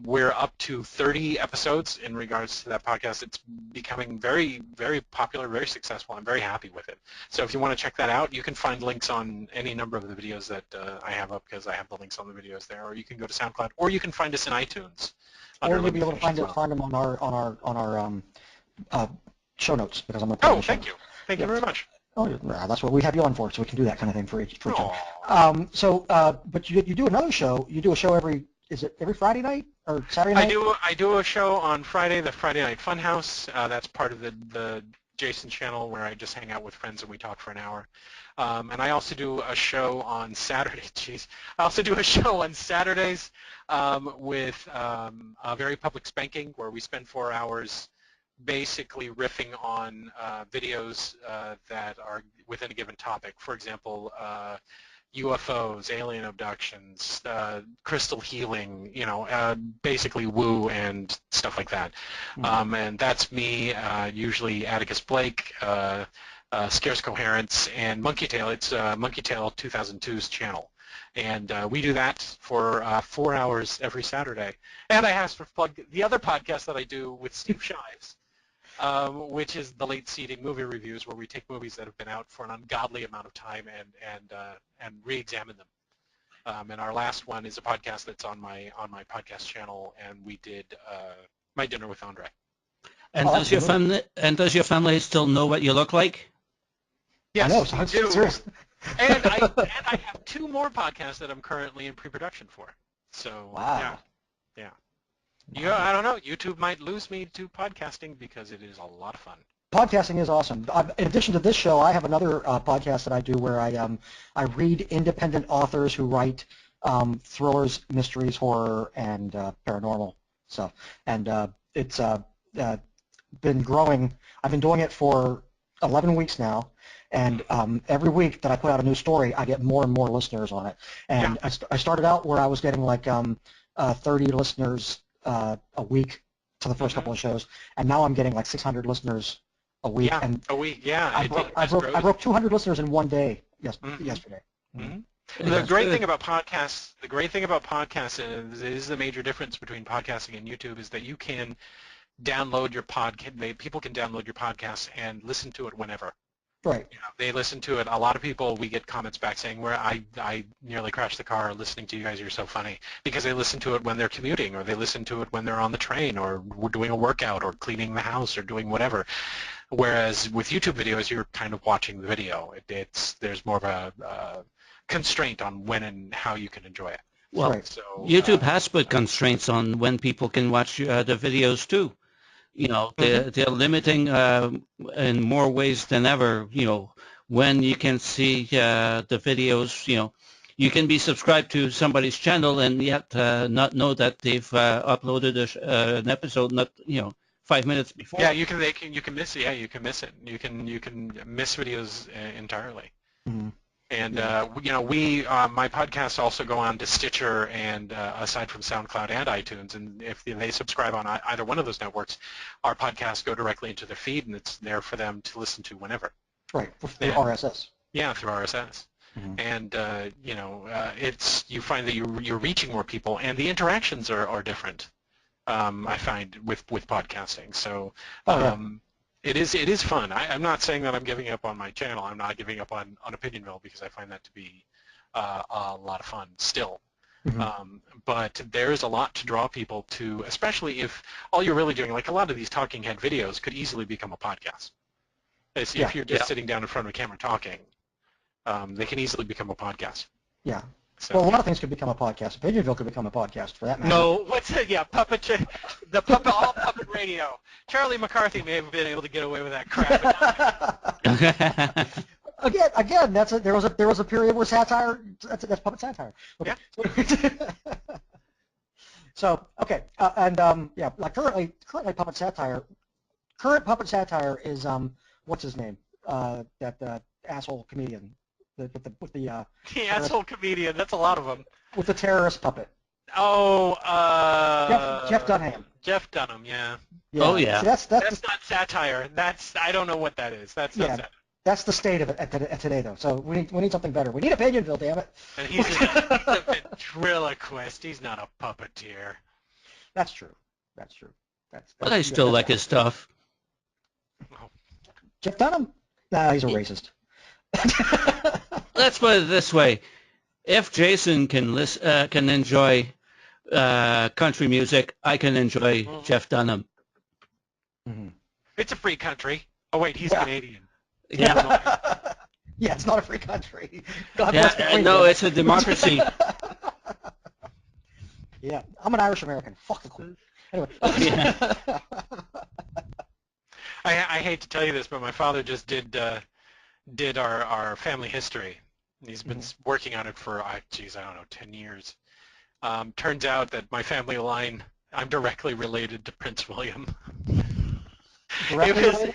We're up to 30 episodes in regards to that podcast. It's becoming very, very popular, very successful. I'm very happy with it. So if you want to check that out, you can find links on any number of the videos that I have up, because I have the links on the videos there, or you can go to SoundCloud, or you can find us in iTunes. Or you'll be able to find them on our show notes, because I'm going to put thank you. Thank you very much. Oh, yeah, that's what we have you on for, so we can do that kind of thing for each other. But you do another show. You do a show every Friday night or Saturday night? I do a show on Friday, the Friday Night Funhouse. That's part of the Jason channel, where I just hang out with friends and we talk for an hour. And I also do a show on Saturday. I also do a show on Saturdays with a Very Public Spanking, where we spend 4 hours basically riffing on videos that are within a given topic. For example, UFOs, alien abductions, crystal healing, basically woo and stuff like that. And that's me, usually Atticus Blake, Scarce Coherence, and Monkey Tail. It's Monkey Tail 2002's channel. And we do that for 4 hours every Saturday. And I have to plug the other podcast that I do with Steve Shives, which is the Late Seating Movie Reviews, where we take movies that have been out for an ungodly amount of time and re-examine them. And our last one is a podcast that's on my podcast channel, and we did My Dinner with Andre. And does your family still know what you look like? Yes, I know, do. Serious. And I have 2 more podcasts that I'm currently in pre-production for. So wow. Yeah. I don't know. YouTube might lose me to podcasting, because it is a lot of fun. Podcasting is awesome. In addition to this show, I have another podcast that I do where I read independent authors who write thrillers, mysteries, horror, and paranormal stuff. And it's been growing. I've been doing it for 11 weeks now. And every week that I put out a new story, I get more and more listeners on it. And I started out where I was getting like 30 listeners a week to the first couple of shows, and now I'm getting like 600 listeners a week. Yeah, and a week. Yeah, I broke 200 listeners in one day yesterday. Mm-hmm. The great thing about podcasts is the major difference between podcasting and YouTube is that you can download your podcast. People can download your podcast and listen to it whenever. Right. They listen to it. A lot of people, we get comments back saying, "Where I nearly crashed the car listening to you guys. You're so funny," because they listen to it when they're commuting, or they listen to it when they're on the train, or we're doing a workout, or cleaning the house, or doing whatever. Whereas with YouTube videos, you're kind of watching the video. There's more of a constraint on when and how you can enjoy it. Well, right. YouTube has put constraints on when people can watch the videos too. They're limiting in more ways than ever, when you can see the videos. You can be subscribed to somebody's channel and yet not know that they've uploaded an episode, 5 minutes before. Yeah, you can miss it. Yeah, you can miss it. You can miss videos entirely. Mm-hmm. And my podcasts also go on to Stitcher and aside from SoundCloud and iTunes. And if they subscribe on either one of those networks, our podcasts go directly into their feed, and it's there for them to listen to whenever. Right, through RSS. Yeah, through RSS. And it's you find that you're reaching more people, and the interactions are different. I find with podcasting. So. It is fun. I'm not saying that I'm giving up on my channel. I'm not giving up on Opinionville because I find that to be a lot of fun still. But there's a lot to draw people to, especially if all you're really doing, like a lot of these talking head videos could easily become a podcast. If you're just sitting down in front of a camera talking, they can easily become a podcast. Yeah. So, well, a lot of things could become a podcast. Opinionville could become a podcast, for that matter. No, what's it? Yeah, all puppet radio. Charlie McCarthy may have been able to get away with that crap. Again, there was a period where satire. That's puppet satire. Okay. Yeah. So like currently puppet satire. Current puppet satire is what's his name? That asshole comedian. With the asshole comedian. That's a lot of them. With the terrorist puppet. Oh, Jeff Dunham. Jeff Dunham, yeah. Oh yeah. See, that's not satire. I don't know what that is. That's not satire. That's the state of it at today, though. So we need something better. We need Opinionville, damn it. And he's a ventriloquist. He's not a puppeteer. That's true. But I still like his stuff. Jeff Dunham? Nah, he's a racist. Let's put it this way: if Jason can enjoy country music, I can enjoy Jeff Dunham. It's a free country. Oh wait, he's Canadian. Yeah. Yeah, it's not a free country. God no, it's a democracy. Yeah, I'm an Irish American. Fuck the Queen. Anyway. I hate to tell you this, but my father just did our family history. He's been working on it for, I don't know, 10 years. Turns out that my family line, I'm directly related to Prince William. Directly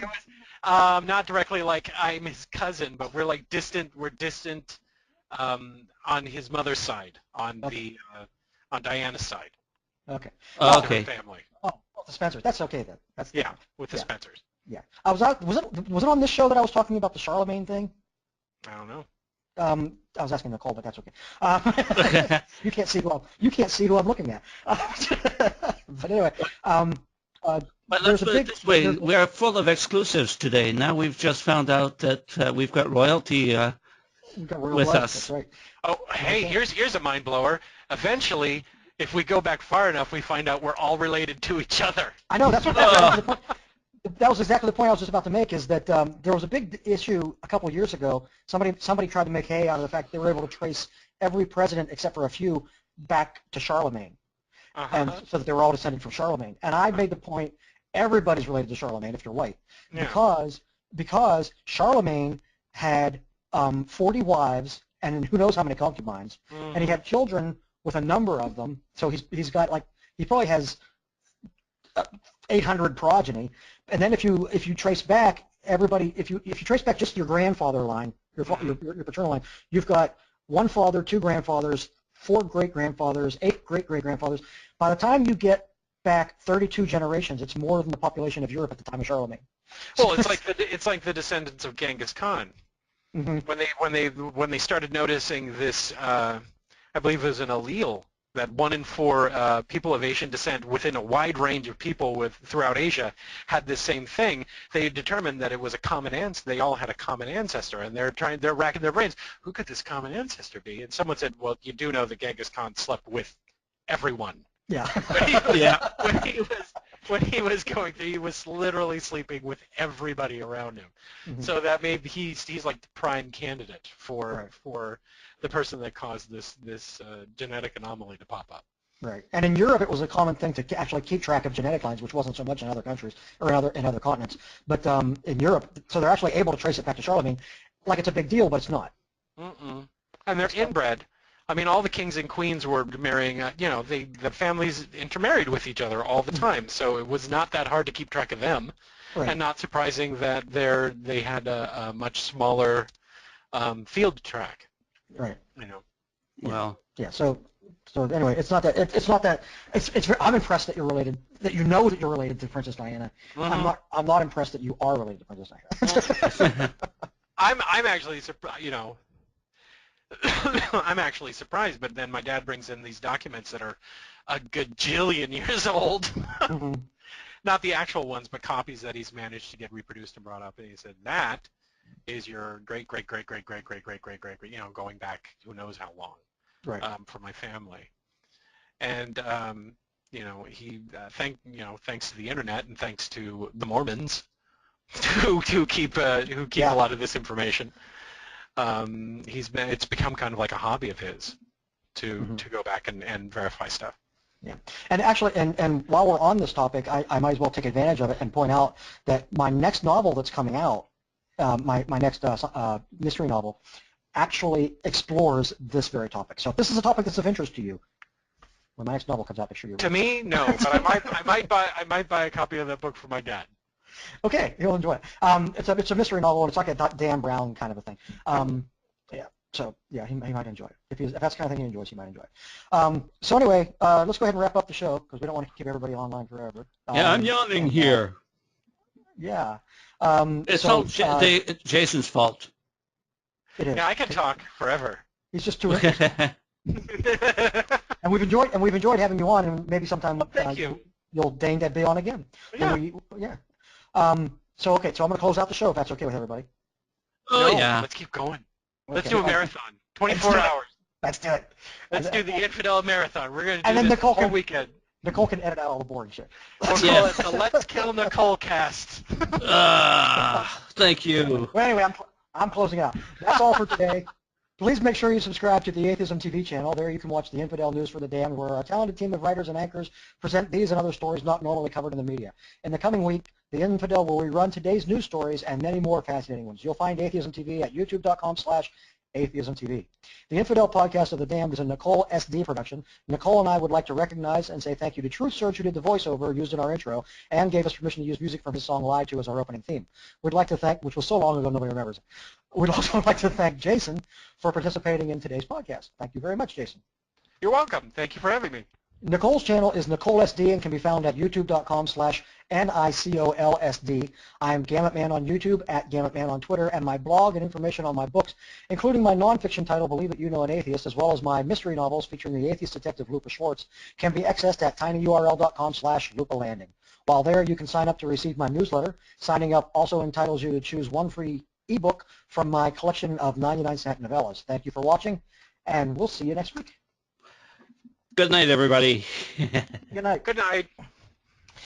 not directly, like I'm his cousin, but we're like distant. We're distant on his mother's side, on Diana's side. Okay. Okay. Family. Oh, the Spencers. That's okay then. With the Spencers. Yeah. Was it on this show that I was talking about the Charlemagne thing? I don't know. I was asking Nicole, but that's okay. You can't see who I'm looking at. But anyway, but let's put it this way: we are full of exclusives today. Now we've just found out that we've got royalty with us. That's right. Oh, hey, here's a mind blower. Eventually, if we go back far enough, we find out we're all related to each other. I know that's the point. That was exactly the point I was just about to make, is that there was a big issue a couple of years ago. Somebody tried to make hay out of the fact they were able to trace every president except for a few back to Charlemagne, and so that they were all descended from Charlemagne. And I made the point, everybody's related to Charlemagne if you're white, because Charlemagne had 40 wives and who knows how many concubines, and he had children with a number of them. So he's got he probably has 800 progeny. And then if you trace back everybody, if you trace back just your grandfather line, your paternal line, you've got one father, two grandfathers, 4 great-grandfathers, 8 great-great-grandfathers. By the time you get back 32 generations, it's more than the population of Europe at the time of Charlemagne. Well, it's like the descendants of Genghis Khan. When they started noticing this, I believe it was an allele, that 1 in 4 people of Asian descent within a wide range of people throughout Asia had this same thing. They determined that it was a common ancestor. They all had a common ancestor, and they're racking their brains. Who could this common ancestor be? And someone said, "Well, you do know that Genghis Khan slept with everyone." Yeah. When he was going through, he was literally sleeping with everybody around him. So that maybe he's like the prime candidate for the person that caused this genetic anomaly to pop up. Right. And in Europe, it was a common thing to actually keep track of genetic lines, which wasn't so much in other countries or in other continents. But in Europe, so they're actually able to trace it back to Charlemagne, like it's a big deal, but it's not. And they're inbred. I mean, all the kings and queens were marrying, the families intermarried with each other all the time, so it was not that hard to keep track of them, and not surprising that they had a much smaller field to track. Right. You know. Well, Yeah. So anyway, it's not that. It's not that. I'm impressed that you're related. That you know that you're related to Princess Diana. Mhm. I'm not impressed that you are related to Princess Diana. I'm actually surprised. I'm actually surprised. But then my dad brings in these documents that are a gajillion years old. Mhm. Not the actual ones, but copies that he's managed to get reproduced and brought up. And he said that is your great, great, great, great, great, great, great, great, great, great, going back who knows how long, Right. for my family. And he thanks to the internet and thanks to the Mormons who keep a lot of this information. It's become kind of like a hobby of his to go back and verify stuff. Yeah. And actually, and while we're on this topic, I might as well take advantage of it and point out that my next novel that's coming out, my next mystery novel, actually explores this very topic. So if this is a topic that's of interest to you, when my next novel comes out, make sure you read To it. me, no, but I might buy a copy of that book for my dad. Okay, you'll enjoy it. It's a mystery novel, and it's like a Dan Brown kind of a thing. Yeah. So yeah, he might enjoy it. If that's the kind of thing he enjoys, he might enjoy it. So anyway, let's go ahead and wrap up the show because we don't want to keep everybody online forever. yeah, I'm yawning here. Yeah. It's all Jason's fault. It is. Yeah, I can talk forever. He's just too interesting. And we've enjoyed having you on, and maybe sometime Thank you. You'll deign to be on again. Yeah. So okay, so I'm going to close out the show if that's okay with everybody. Oh, No, yeah. Let's keep going. Okay. Let's do a marathon. 24 hours. Let's do it. Let's do the Infidel marathon. We're going to And do then this Nicole whole can- weekend. Nicole can edit out all the boring shit. We'll call it the Let's Kill Nicole cast. Thank you. Well, anyway, I'm closing out. That's all for today. Please make sure you subscribe to the Atheism TV channel. There you can watch the Infidel News for the Damned, where a talented team of writers and anchors present these and other stories not normally covered in the media. In the coming week, the Infidel will rerun today's news stories and many more fascinating ones. You'll find Atheism TV at youtube.com/Atheism TV. The Infidel Podcast of the Damned is a Nicole SD production. Nicole and I would like to recognize and say thank you to Truth Surge, who did the voiceover used in our intro and gave us permission to use music from his song Lied To as our opening theme. We'd like to thank, which was so long ago nobody remembers it. We'd also like to thank Jason for participating in today's podcast. Thank you very much, Jason. You're welcome. Thank you for having me. Nicole's channel is NicoleSD and can be found at youtube.com/NICOLSD. I'm Gamut Man on YouTube, at Gamut Man on Twitter, and my blog and information on my books, including my nonfiction title, Believe It You Know an Atheist, as well as my mystery novels featuring the atheist detective Lupa Schwartz, can be accessed at tinyurl.com/LupaLanding. While there, you can sign up to receive my newsletter. Signing up also entitles you to choose one free ebook from my collection of 99-cent novellas. Thank you for watching, and we'll see you next week. Good night, everybody. Good night. Good night.